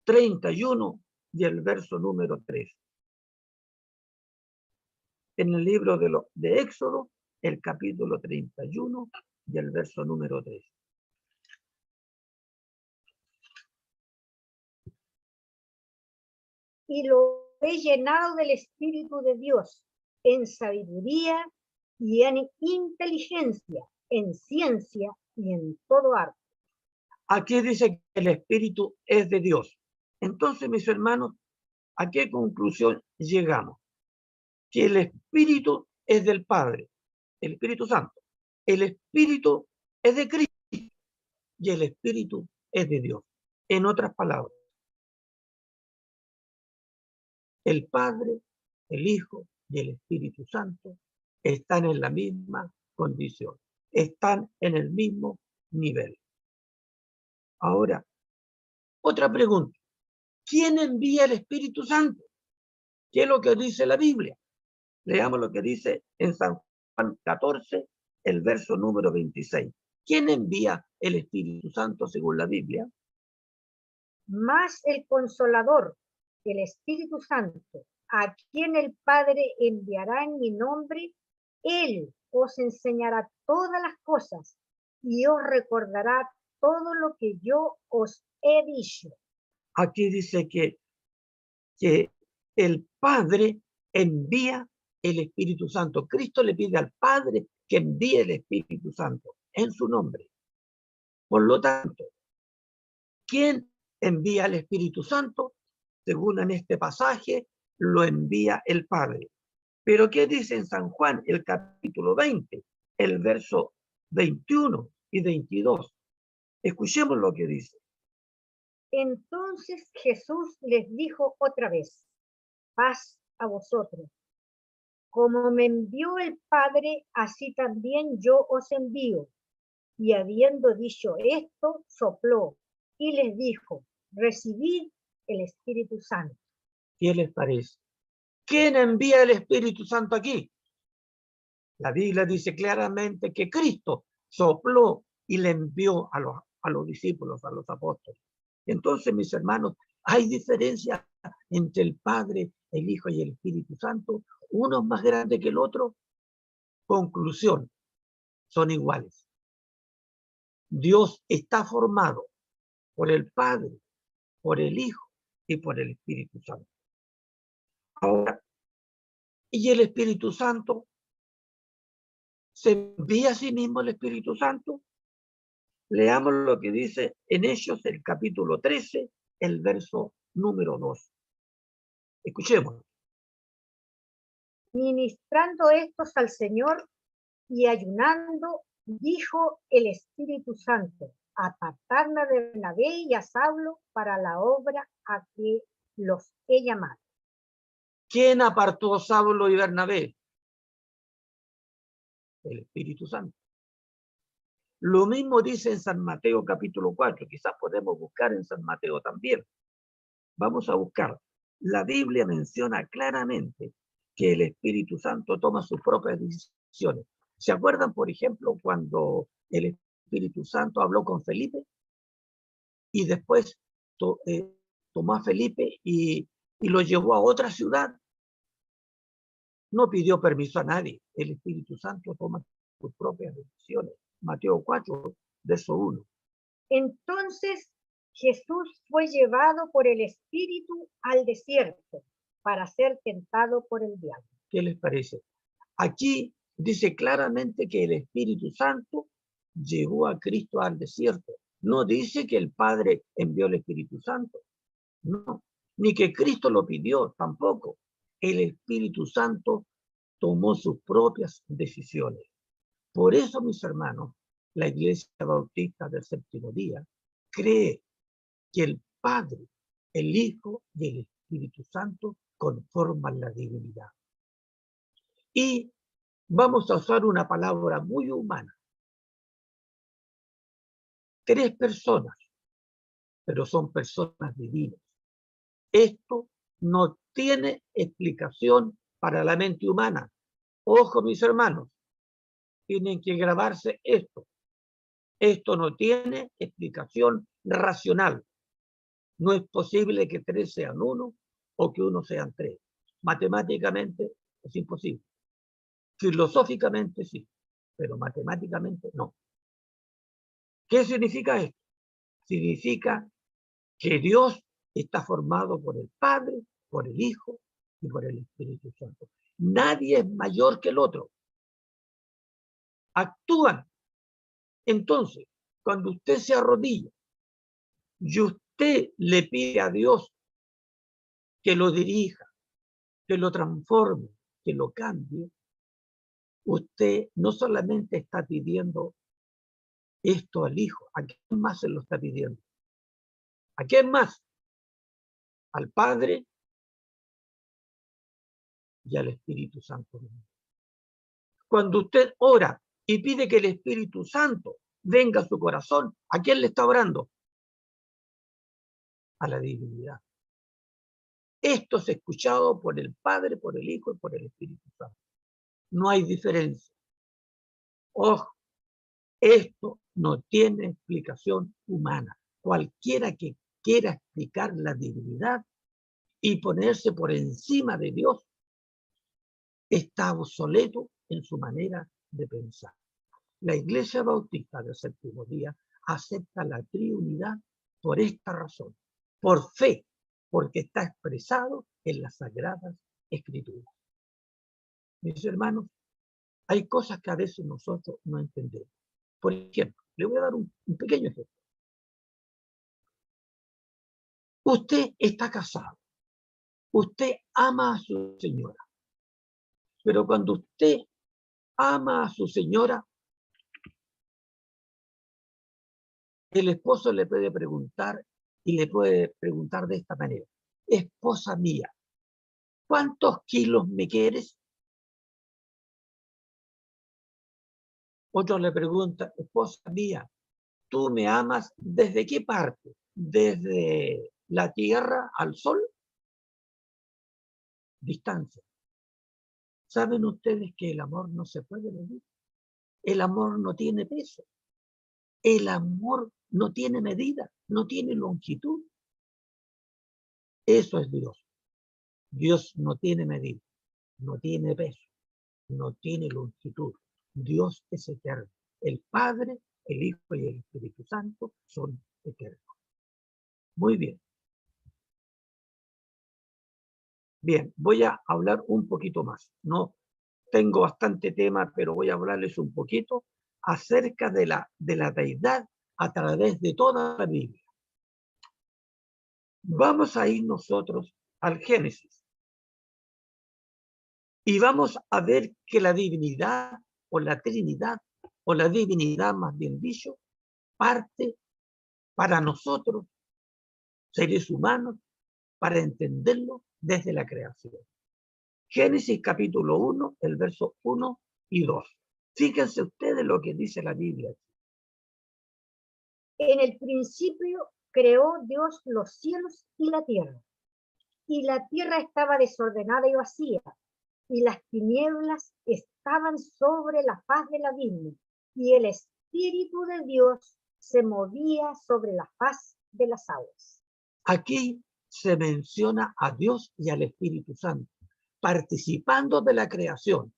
S2: 31 y el verso número 3. En el libro de Éxodo, el capítulo 31 y el verso número 3.
S3: Y lo he llenado del Espíritu de Dios, en sabiduría y en inteligencia, en ciencia y en todo arte.
S2: Aquí dice que el Espíritu es de Dios. Entonces, mis hermanos, ¿a qué conclusión llegamos? Que el Espíritu es del Padre, el Espíritu Santo. El Espíritu es de Cristo y el Espíritu es de Dios. En otras palabras, el Padre, el Hijo y el Espíritu Santo están en la misma condición, están en el mismo nivel. Ahora, otra pregunta. ¿Quién envía el Espíritu Santo? ¿Qué es lo que dice la Biblia? Leamos lo que dice en San Juan 14, el verso número 26. ¿Quién envía el Espíritu Santo según la Biblia?
S3: Más el Consolador, el Espíritu Santo, a quien el Padre enviará en mi nombre, Él os enseñará todas las cosas y os recordará todo lo que yo os he dicho.
S2: Aquí dice que el Padre envía el Espíritu Santo. Cristo le pide al Padre que envíe el Espíritu Santo en su nombre. Por lo tanto, ¿quién envía el Espíritu Santo? Según en este pasaje, lo envía el Padre. Pero ¿qué dice en San Juan, el capítulo 20, el verso 21 y 22? Escuchemos lo que dice.
S3: Entonces Jesús les dijo otra vez: paz a vosotros. Como me envió el Padre, así también yo os envío. Y habiendo dicho esto, sopló y les dijo: recibid el Espíritu Santo.
S2: ¿Qué les parece? ¿Quién envía el Espíritu Santo aquí? La Biblia dice claramente que Cristo sopló y le envió a los discípulos, a los apóstoles. Entonces, mis hermanos, ¿hay diferencia entre el Padre, el Hijo y el Espíritu Santo? ¿Uno es más grande que el otro? Conclusión, son iguales. Dios está formado por el Padre, por el Hijo y por el Espíritu Santo. Ahora, Y el Espíritu Santo se envía a sí mismo el Espíritu Santo. Leamos lo que dice en Hechos, el capítulo 13, el verso número 2. Escuchemos.
S3: Ministrando estos al Señor y ayunando, dijo el Espíritu Santo: apartarme a Bernabé y a Saulo para la obra a que los he llamado.
S2: ¿Quién apartó a Saulo y Bernabé? El Espíritu Santo. Lo mismo dice en San Mateo capítulo 4. Quizás podemos buscar en San Mateo también. Vamos a buscar. La Biblia menciona claramente que el Espíritu Santo toma sus propias decisiones. ¿Se acuerdan, por ejemplo, cuando el Espíritu Santo habló con Felipe y después tomó a Felipe y lo llevó a otra ciudad? No pidió permiso a nadie. El Espíritu Santo toma sus propias decisiones. Mateo 4, verso 1.
S3: Entonces Jesús fue llevado por el Espíritu al desierto para ser tentado por el diablo.
S2: ¿Qué les parece? Aquí dice claramente que el Espíritu Santo llevó a Cristo al desierto. No dice que el Padre envió el Espíritu Santo. No. Ni que Cristo lo pidió tampoco. El Espíritu Santo tomó sus propias decisiones. Por eso, mis hermanos, la Iglesia Bautista del Séptimo Día cree que el Padre, el Hijo y el Espíritu Santo conforman la divinidad. Y vamos a usar una palabra muy humana. 3 personas, pero son personas divinas. Esto no tiene explicación para la mente humana. Ojo, mis hermanos, tienen que grabarse esto. Esto no tiene explicación racional. No es posible que 3 sean 1 o que 1 sean 3. Matemáticamente es imposible. Filosóficamente sí, pero matemáticamente no. ¿Qué significa esto? Significa que Dios está formado por el Padre, por el Hijo y por el Espíritu Santo. Nadie es mayor que el otro. Actúan. Entonces, cuando usted se arrodilla y usted le pide a Dios que lo dirija, que lo transforme, que lo cambie, usted no solamente está pidiendo esto al Hijo, ¿a quién más se lo está pidiendo? ¿A quién más? Al Padre y al Espíritu Santo. Cuando usted ora y pide que el Espíritu Santo venga a su corazón, ¿a quién le está orando? A la divinidad. Esto es escuchado por el Padre, por el Hijo y por el Espíritu Santo. No hay diferencia. Ojo, esto no tiene explicación humana. Cualquiera que quiera explicar la divinidad y ponerse por encima de Dios está obsoleto en su manera de pensar. La Iglesia Bautista del Séptimo Día acepta la triunidad por esta razón, por fe, porque está expresado en las Sagradas Escrituras. Mis hermanos, hay cosas que a veces nosotros no entendemos. Por ejemplo, le voy a dar un pequeño ejemplo. Usted está casado, usted ama a su señora, pero cuando usted ama a su señora, el esposo le puede preguntar y le puede preguntar de esta manera: esposa mía, ¿cuántos kilos me quieres? Otro le pregunta: esposa mía, ¿tú me amas desde qué parte? ¿Desde la tierra al sol? Distancia. ¿Saben ustedes que el amor no se puede medir? El amor no tiene peso. El amor no tiene medida, no tiene longitud. Eso es Dios. Dios no tiene medida, no tiene peso, no tiene longitud. Dios es eterno. El Padre, el Hijo y el Espíritu Santo son eternos. Muy bien. Bien, voy a hablar un poquito más. No tengo bastante tema, pero voy a hablarles un poquito acerca de la deidad a través de toda la Biblia. Vamos a ir nosotros al Génesis y vamos a ver que la divinidad o la Trinidad, o la divinidad más bien dicho, parte para nosotros, seres humanos, para entenderlo desde la creación. Génesis capítulo 1, el verso 1 y 2. Fíjense ustedes lo que dice la Biblia.
S3: En el principio creó Dios los cielos y la tierra estaba desordenada y vacía, y las tinieblas estaban sobre la faz del abismo, y el Espíritu de Dios se movía sobre la faz de las aguas.
S2: Aquí se menciona a Dios y al Espíritu Santo, participando de la creación.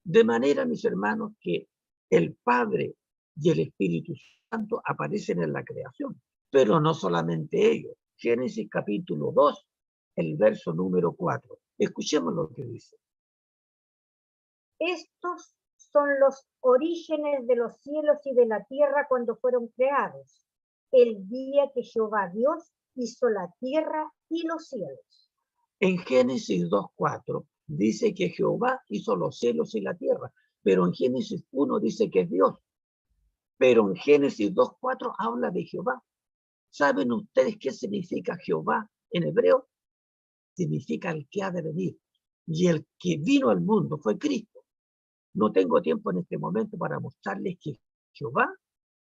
S2: De manera, mis hermanos, que el Padre y el Espíritu Santo aparecen en la creación, pero no solamente ellos. Génesis capítulo 2, el verso número 4. Escuchemos lo que dice.
S3: Estos son los orígenes de los cielos y de la tierra cuando fueron creados, el día que Jehová Dios hizo la tierra y los cielos.
S2: En Génesis 2:4 dice que Jehová hizo los cielos y la tierra, pero en Génesis 1 dice que es Dios. Pero en Génesis 2:4 habla de Jehová. ¿Saben ustedes qué significa Jehová en hebreo? Significa el que ha de venir. Y el que vino al mundo fue Cristo. No tengo tiempo en este momento para mostrarles que Jehová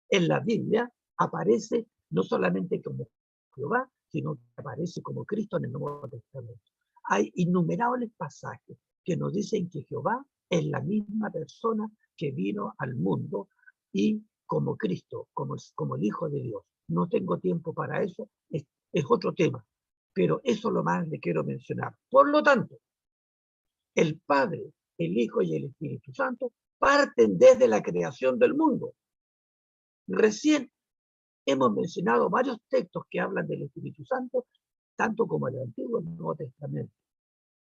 S2: en la Biblia aparece no solamente como Jehová, sino que aparece como Cristo en el Nuevo Testamento. Hay innumerables pasajes que nos dicen que Jehová es la misma persona que vino al mundo y como Cristo, como el Hijo de Dios. No tengo tiempo para eso, es otro tema, pero eso lo más le quiero mencionar. Por lo tanto, el Padre, el Hijo y el Espíritu Santo parten desde la creación del mundo. Recién hemos mencionado varios textos que hablan del Espíritu Santo, tanto como el Antiguo y el Nuevo Testamento.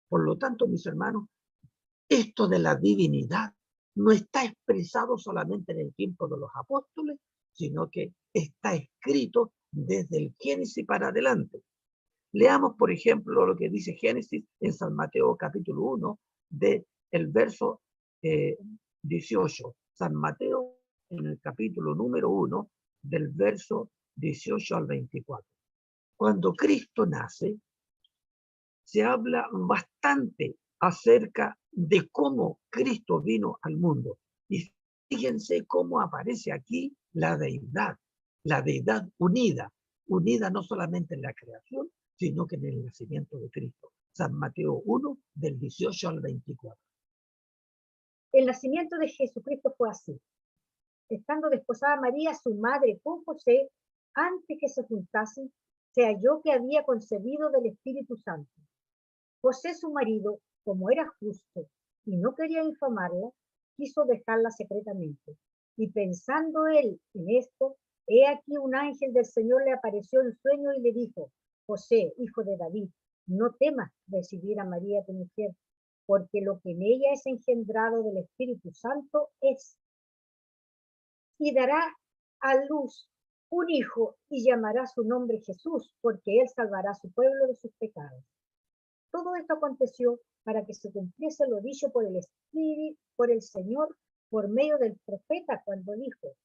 S2: Por lo tanto, mis hermanos, esto de la divinidad no está expresado solamente en el tiempo de los apóstoles, sino que está escrito desde el Génesis para adelante. Leamos, por ejemplo, lo que dice Génesis en San Mateo capítulo 1, del verso 18. San Mateo en el capítulo número 1, del verso 18 al 24. Cuando Cristo nace, se habla bastante acerca de cómo Cristo vino al mundo. Y fíjense cómo aparece aquí la deidad unida no solamente en la creación, sino que en el nacimiento de Cristo. San Mateo 1, del 18 al 24.
S3: El nacimiento de Jesucristo fue así. Estando desposada María, su madre, con José, antes que se juntasen, se halló que había concebido del Espíritu Santo. José, su marido, como era justo y no quería infamarla, quiso dejarla secretamente. Y pensando él en esto, he aquí un ángel del Señor le apareció en sueño y le dijo: José, hijo de David, no temas recibir a María tu mujer, porque lo que en ella es engendrado del Espíritu Santo es. Y dará a luz un hijo y llamará su nombre Jesús, porque él salvará a su pueblo de sus pecados. Todo esto aconteció para que se cumpliese lo dicho por el Espíritu, por el Señor, por medio del profeta, cuando dijo: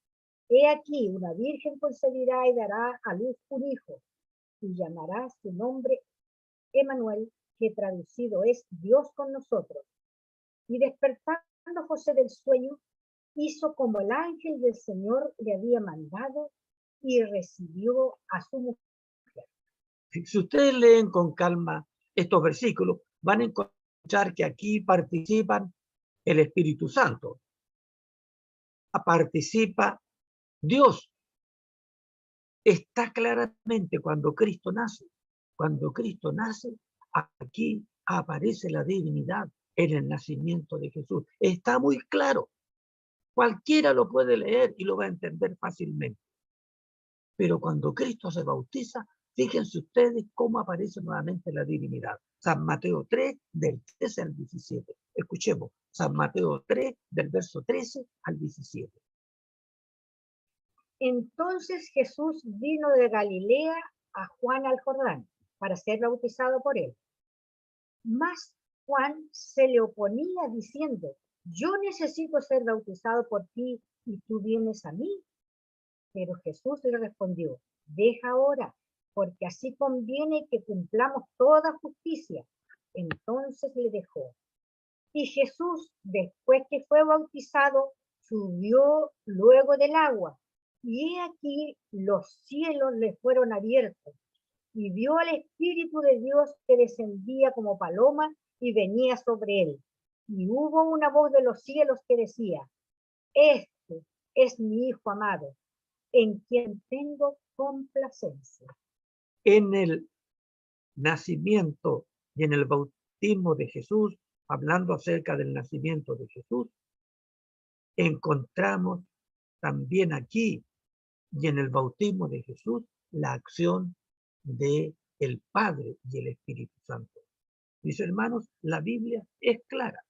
S3: He aquí, una virgen concebirá y dará a luz un hijo, y llamará su nombre Emmanuel, que traducido es Dios con nosotros. Y despertando José del sueño, hizo como el ángel del Señor le había mandado y recibió a su mujer.
S2: Si ustedes leen con calma estos versículos, van a encontrar que aquí participan el Espíritu Santo, participa Dios. Está claramente cuando Cristo nace. Cuando Cristo nace, aquí aparece la divinidad en el nacimiento de Jesús. Está muy claro. Cualquiera lo puede leer y lo va a entender fácilmente. Pero cuando Cristo se bautiza, fíjense ustedes cómo aparece nuevamente la divinidad. San Mateo 3, del 13 al 17. Escuchemos, San Mateo 3, del verso 13 al 17.
S3: Entonces Jesús vino de Galilea a Juan al Jordán para ser bautizado por él. Mas Juan se le oponía diciendo: yo necesito ser bautizado por ti y tú vienes a mí. Pero Jesús le respondió: deja ahora, porque así conviene que cumplamos toda justicia. Entonces le dejó. Y Jesús, después que fue bautizado, subió luego del agua. Y he aquí los cielos le fueron abiertos, y vio al Espíritu de Dios que descendía como paloma y venía sobre él. Y hubo una voz de los cielos que decía: este es mi Hijo amado, en quien tengo complacencia.
S2: En el nacimiento y en el bautismo de Jesús, hablando acerca del nacimiento de Jesús, encontramos también aquí y en el bautismo de Jesús la acción de el Padre y el Espíritu Santo. Mis hermanos, la Biblia es clara.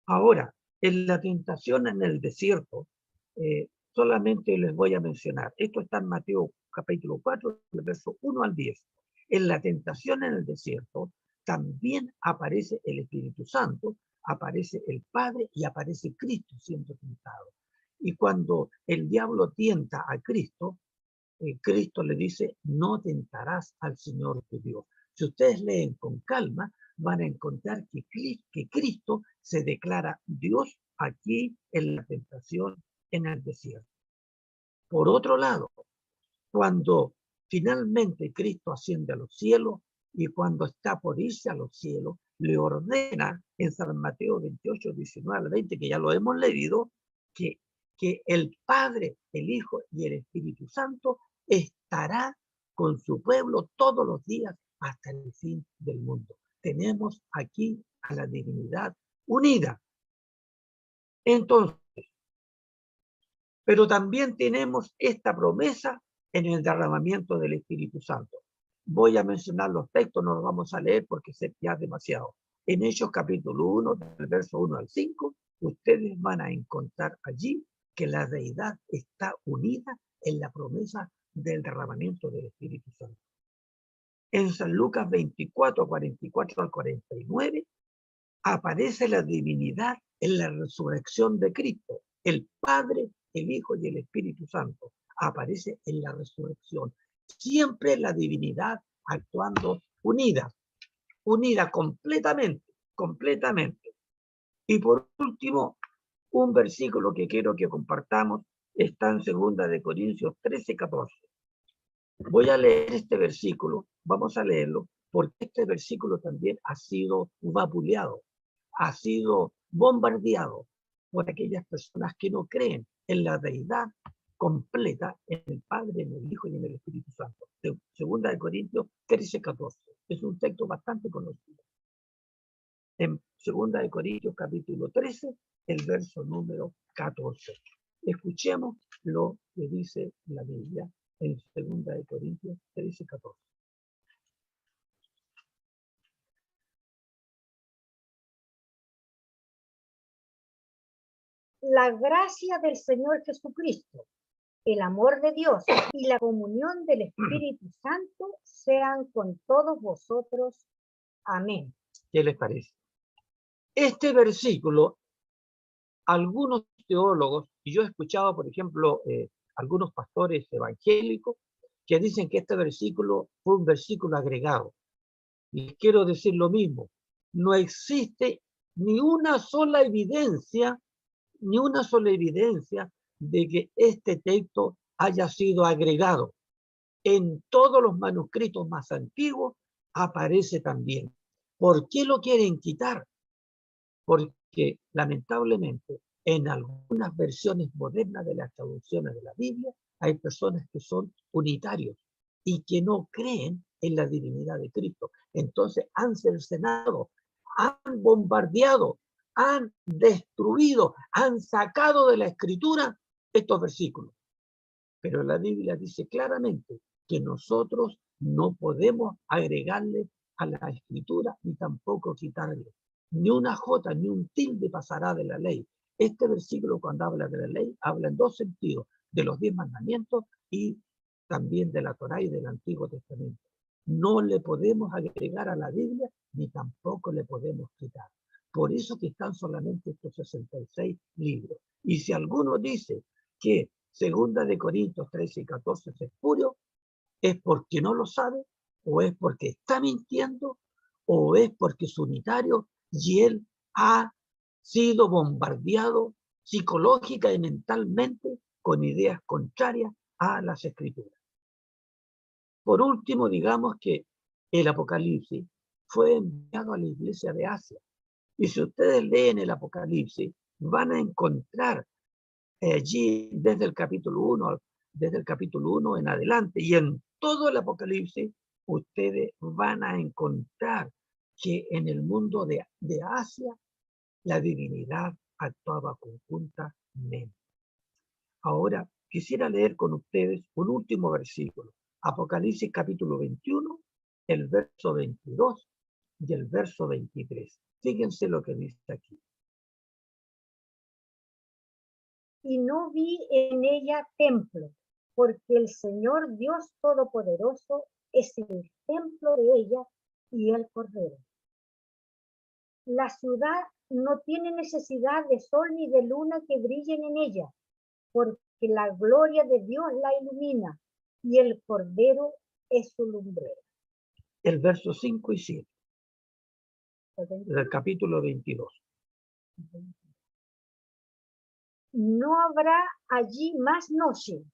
S2: Ahora, en la tentación en el desierto, solamente les voy a mencionar, esto está en Mateo capítulo 4, verso 1 al 10. En la tentación en el desierto también aparece el Espíritu Santo, aparece el Padre y aparece Cristo siendo tentado. Y cuando el diablo tienta a Cristo, Cristo le dice: no tentarás al Señor tu Dios. Si ustedes leen con calma, van a encontrar que Cristo se declara Dios aquí en la tentación en el desierto. Por otro lado, cuando finalmente Cristo asciende a los cielos y cuando está por irse a los cielos, le ordena en San Mateo 28, 19 al 20, que ya lo hemos leído, que el Padre, el Hijo y el Espíritu Santo estará con su pueblo todos los días hasta el fin del mundo. Tenemos aquí a la divinidad unida. Entonces, pero también tenemos esta promesa en el derramamiento del Espíritu Santo. Voy a mencionar los textos, no los vamos a leer porque se ya es demasiado. En Hechos capítulo 1, del verso 1 al 5, ustedes van a encontrar allí que la deidad está unida en la promesa del derramamiento del Espíritu Santo. En San Lucas 24, 44 al 49, aparece la divinidad en la resurrección de Cristo. El Padre, el Hijo y el Espíritu Santo aparece en la resurrección. Siempre la divinidad actuando unida completamente, completamente. Y por último, un versículo que quiero que compartamos está en 2 de Corintios 13, 14. Voy a leer este versículo, vamos a leerlo, porque este versículo también ha sido vapuleado, ha sido bombardeado por aquellas personas que no creen en la deidad completa, en el Padre, en el Hijo y en el Espíritu Santo. 2 de Corintios 13, 14. Es un texto bastante conocido. En 2 de Corintios capítulo 13, el verso número 14. Escuchemos lo que dice la Biblia en 2 de Corintios 13, 14.
S3: La gracia del Señor Jesucristo, el amor de Dios y la comunión del Espíritu Santo sean con todos vosotros. Amén.
S2: ¿Qué les parece? Este versículo, algunos teólogos, y yo he escuchado, por ejemplo, algunos pastores evangélicos, que dicen que este versículo fue un versículo agregado. Y quiero decir lo mismo. No existe ni una sola evidencia de que este texto haya sido agregado. En todos los manuscritos más antiguos aparece también. ¿Por qué lo quieren quitar? Porque lamentablemente en algunas versiones modernas de las traducciones de la Biblia hay personas que son unitarios y que no creen en la divinidad de Cristo. Entonces han cercenado, han bombardeado, han destruido, han sacado de la Escritura estos versículos. Pero la Biblia dice claramente que nosotros no podemos agregarle a la escritura, ni tampoco quitarle. Ni una jota, ni un tilde pasará de la ley. Este versículo, cuando habla de la ley, habla en dos sentidos, de los 10 mandamientos y también de la Torá y del Antiguo Testamento. No le podemos agregar a la Biblia, ni tampoco le podemos quitar. Por eso que están solamente estos 66 libros. Y si alguno dice que 2 de Corintios 13 y 14 es espurio, es porque no lo sabe, o es porque está mintiendo, o es porque es unitario y él ha sido bombardeado psicológica y mentalmente con ideas contrarias a las escrituras. Por último, digamos que el Apocalipsis fue enviado a la iglesia de Asia. Y si ustedes leen el Apocalipsis, van a encontrar allí desde el capítulo 1 en adelante y en todo el Apocalipsis, ustedes van a encontrar que en el mundo de Asia la divinidad actuaba conjuntamente. Ahora quisiera leer con ustedes un último versículo, Apocalipsis capítulo 21, el verso 22 y el verso 23. Fíjense lo que dice aquí.
S3: Y no vi en ella templo, porque el Señor Dios Todopoderoso es el templo de ella y el Cordero. La ciudad no tiene necesidad de sol ni de luna que brillen en ella, porque la gloria de Dios la ilumina y el Cordero es su lumbrera.
S2: El verso 5 y 7 del capítulo 22.
S3: No habrá allí más noche,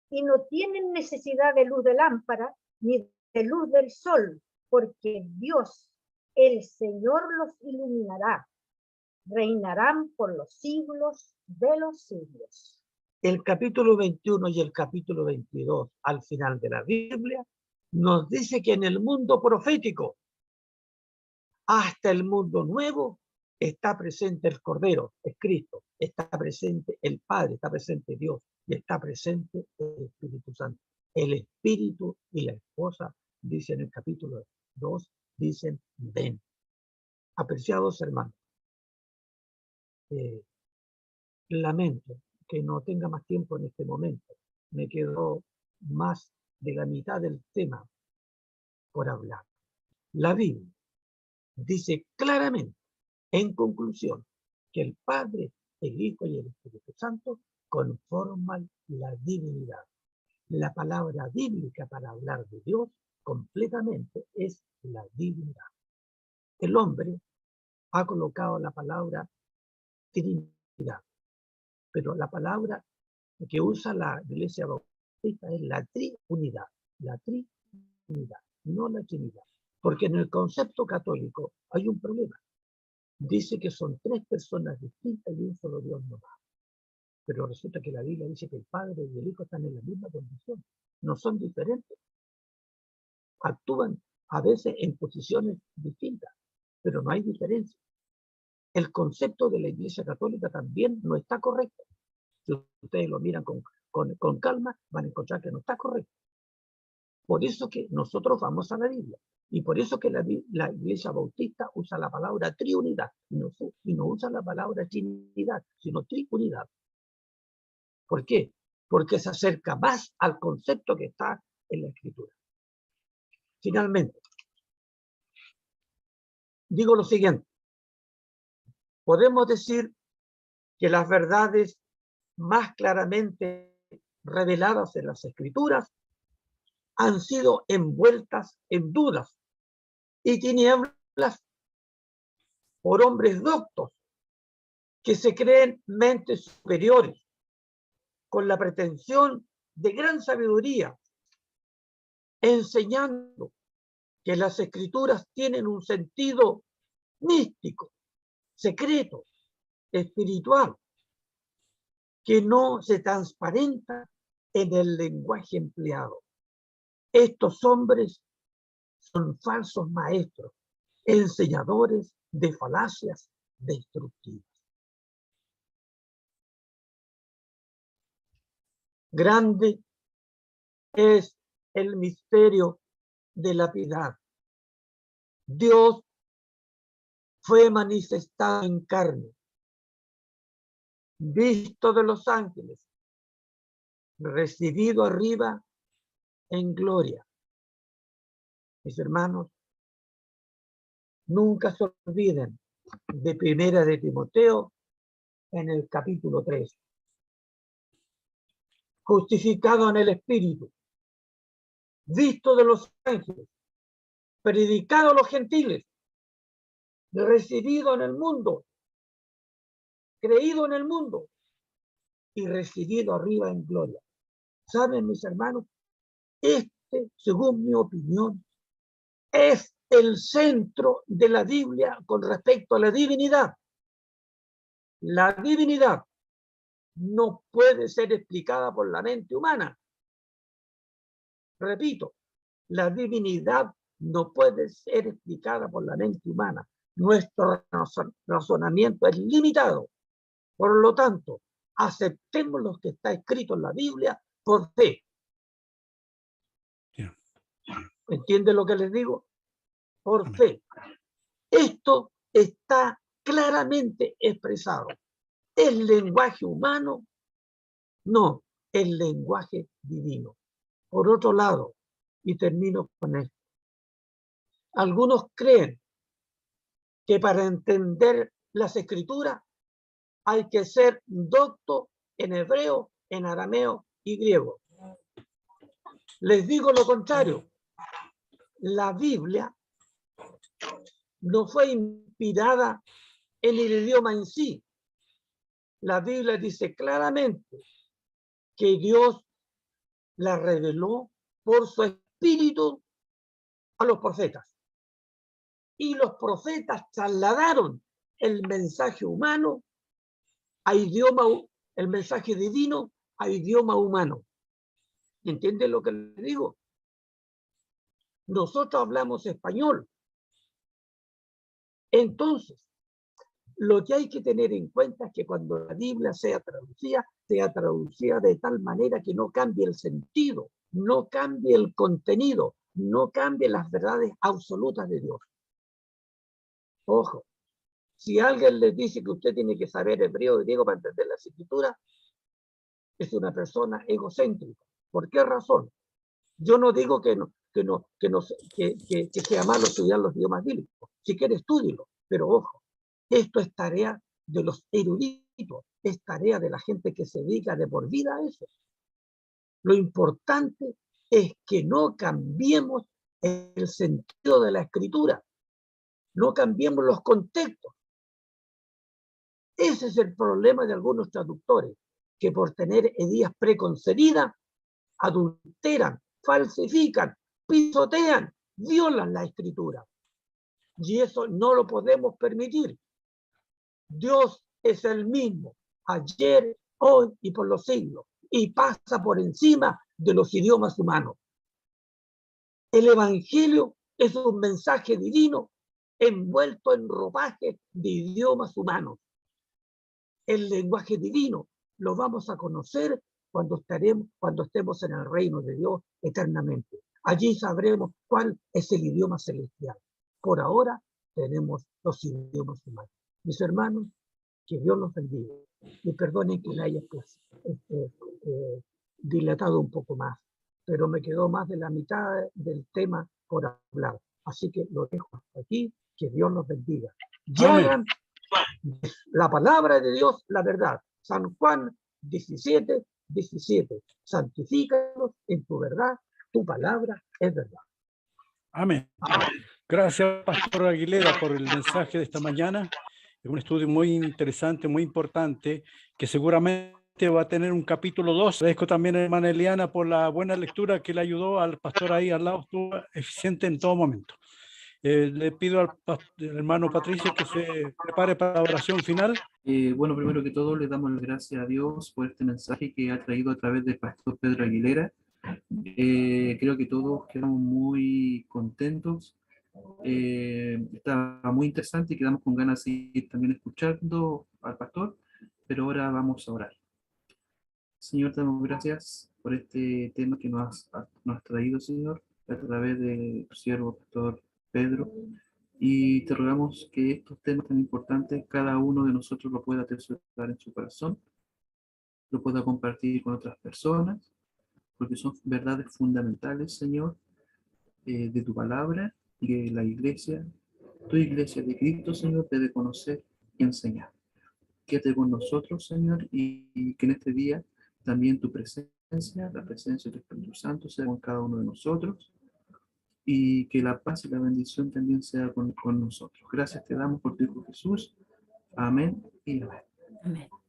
S3: y no tienen necesidad de luz de lámpara ni de luz del sol, porque Dios, el Señor, los iluminará. Reinarán por los siglos de los siglos.
S2: El capítulo 21 y el capítulo 22, al final de la Biblia, nos dice que en el mundo profético, hasta el mundo nuevo, está presente el Cordero, es Cristo, está presente el Padre, está presente Dios y está presente el Espíritu Santo. El Espíritu y la esposa, dice en el capítulo 2, dicen ven. Apreciados hermanos, lamento que no tenga más tiempo en este momento. Me quedó más de la mitad del tema por hablar. La Biblia dice claramente, en conclusión, que el Padre, el Hijo y el Espíritu Santo conforman la divinidad. La palabra bíblica para hablar de Dios completamente es la divinidad. El hombre ha colocado la palabra Trinidad, pero la palabra que usa la Iglesia Bautista es la triunidad, no la Trinidad. Porque en el concepto católico hay un problema. Dice que son 3 personas distintas y un solo Dios no más. Pero resulta que la Biblia dice que el Padre y el Hijo están en la misma condición. No son diferentes. Actúan a veces en posiciones distintas, pero no hay diferencia. El concepto de la Iglesia Católica también no está correcto. Si ustedes lo miran con calma, van a encontrar que no está correcto. Por eso que nosotros vamos a la Biblia. Y por eso que la Iglesia Bautista usa la palabra triunidad. Y no usa la palabra trinidad, sino triunidad. ¿Por qué? Porque se acerca más al concepto que está en la Escritura. Finalmente, digo lo siguiente. Podemos decir que las verdades más claramente reveladas en las Escrituras han sido envueltas en dudas y tinieblas por hombres doctos que se creen mentes superiores con la pretensión de gran sabiduría, enseñando que las Escrituras tienen un sentido místico, secreto, espiritual, que no se transparenta en el lenguaje empleado. Estos hombres son falsos maestros, enseñadores de falacias destructivas. Grande es el misterio de la piedad. Dios fue manifestado en carne, visto de los ángeles, recibido arriba en gloria. Mis hermanos, nunca se olviden de Primera de Timoteo en el capítulo 3. Justificado en el Espíritu, visto de los ángeles, predicado a los gentiles, recibido en el mundo, creído en el mundo y recibido arriba en gloria. ¿Saben, mis hermanos? Este, según mi opinión, es el centro de la Biblia con respecto a la divinidad. La divinidad no puede ser explicada por la mente humana. Repito, la divinidad no puede ser explicada por la mente humana. Nuestro razonamiento es limitado. Por lo tanto, aceptemos lo que está escrito en la Biblia por fe. ¿Entiende lo que les digo? Por fe. Esto está claramente expresado. ¿El lenguaje humano? No, el lenguaje divino. Por otro lado, y termino con esto, algunos creen que para entender las escrituras hay que ser docto en hebreo, en arameo y griego. Les digo lo contrario. La Biblia no fue inspirada en el idioma en sí. La Biblia dice claramente que Dios la reveló por su espíritu a los profetas. Y los profetas trasladaron el mensaje humano a idioma, el mensaje divino a idioma humano. ¿Entienden lo que les digo? Nosotros hablamos español. Entonces, lo que hay que tener en cuenta es que cuando la Biblia sea traducida de tal manera que no cambie el sentido, no cambie el contenido, no cambie las verdades absolutas de Dios. Ojo, si alguien les dice que usted tiene que saber hebreo y griego para entender las escrituras, es una persona egocéntrica. ¿Por qué razón? Yo no digo que sea malo estudiar los idiomas bíblicos. Si quiere, estúdielo. Pero ojo, esto es tarea de los eruditos, es tarea de la gente que se dedica de por vida a eso. Lo importante es que no cambiemos el sentido de la escritura, no cambiemos los contextos. Ese es el problema de algunos traductores, que por tener ideas preconcebidas, adulteran, falsifican, pisotean, violan la escritura. Y eso no lo podemos permitir. Dios es el mismo, ayer, hoy y por los siglos, y pasa por encima de los idiomas humanos. El Evangelio es un mensaje divino envuelto en ropaje de idiomas humanos. El lenguaje divino lo vamos a conocer cuando estemos en el reino de Dios eternamente. Allí sabremos cuál es el idioma celestial. Por ahora tenemos los idiomas humanos. Mis hermanos, que Dios los bendiga. Y perdonen que me haya dilatado un poco más, pero me quedó más de la mitad del tema por hablar. Así que lo dejo hasta aquí. Que Dios los bendiga. Y hagan la palabra de Dios la verdad. San Juan 17, 17. Santifícalos en tu verdad. Tu palabra es verdad.
S4: Amén. Gracias, Pastor Aguilera, por el mensaje de esta mañana. Es un estudio muy interesante, muy importante, que seguramente va a tener un capítulo 2. Agradezco también a hermana Eliana por la buena lectura que le ayudó al pastor ahí al lado. Estuvo eficiente en todo momento. Le pido al hermano Patricio que se prepare para la oración final.
S5: Bueno, primero que todo, le damos las gracias a Dios por este mensaje que ha traído a través del pastor Pedro Aguilera. Creo que todos quedamos muy contentos. Está muy interesante y quedamos con ganas de seguir también escuchando al pastor, pero ahora vamos a orar. Señor, te damos gracias por este tema que nos has traído, Señor, a través de tu siervo pastor Pedro. Y te rogamos que estos temas tan importantes, cada uno de nosotros lo pueda atesorar en su corazón, lo pueda compartir con otras personas, porque son verdades fundamentales, Señor, de tu palabra, y que la iglesia, tu iglesia de Cristo, Señor, debe conocer y enseñar. Quédate con nosotros, Señor, y que en este día también tu presencia, la presencia del Espíritu Santo sea con cada uno de nosotros, y que la paz y la bendición también sea con nosotros. Gracias te damos por tu Hijo Jesús. Amén y amén.
S6: Amén.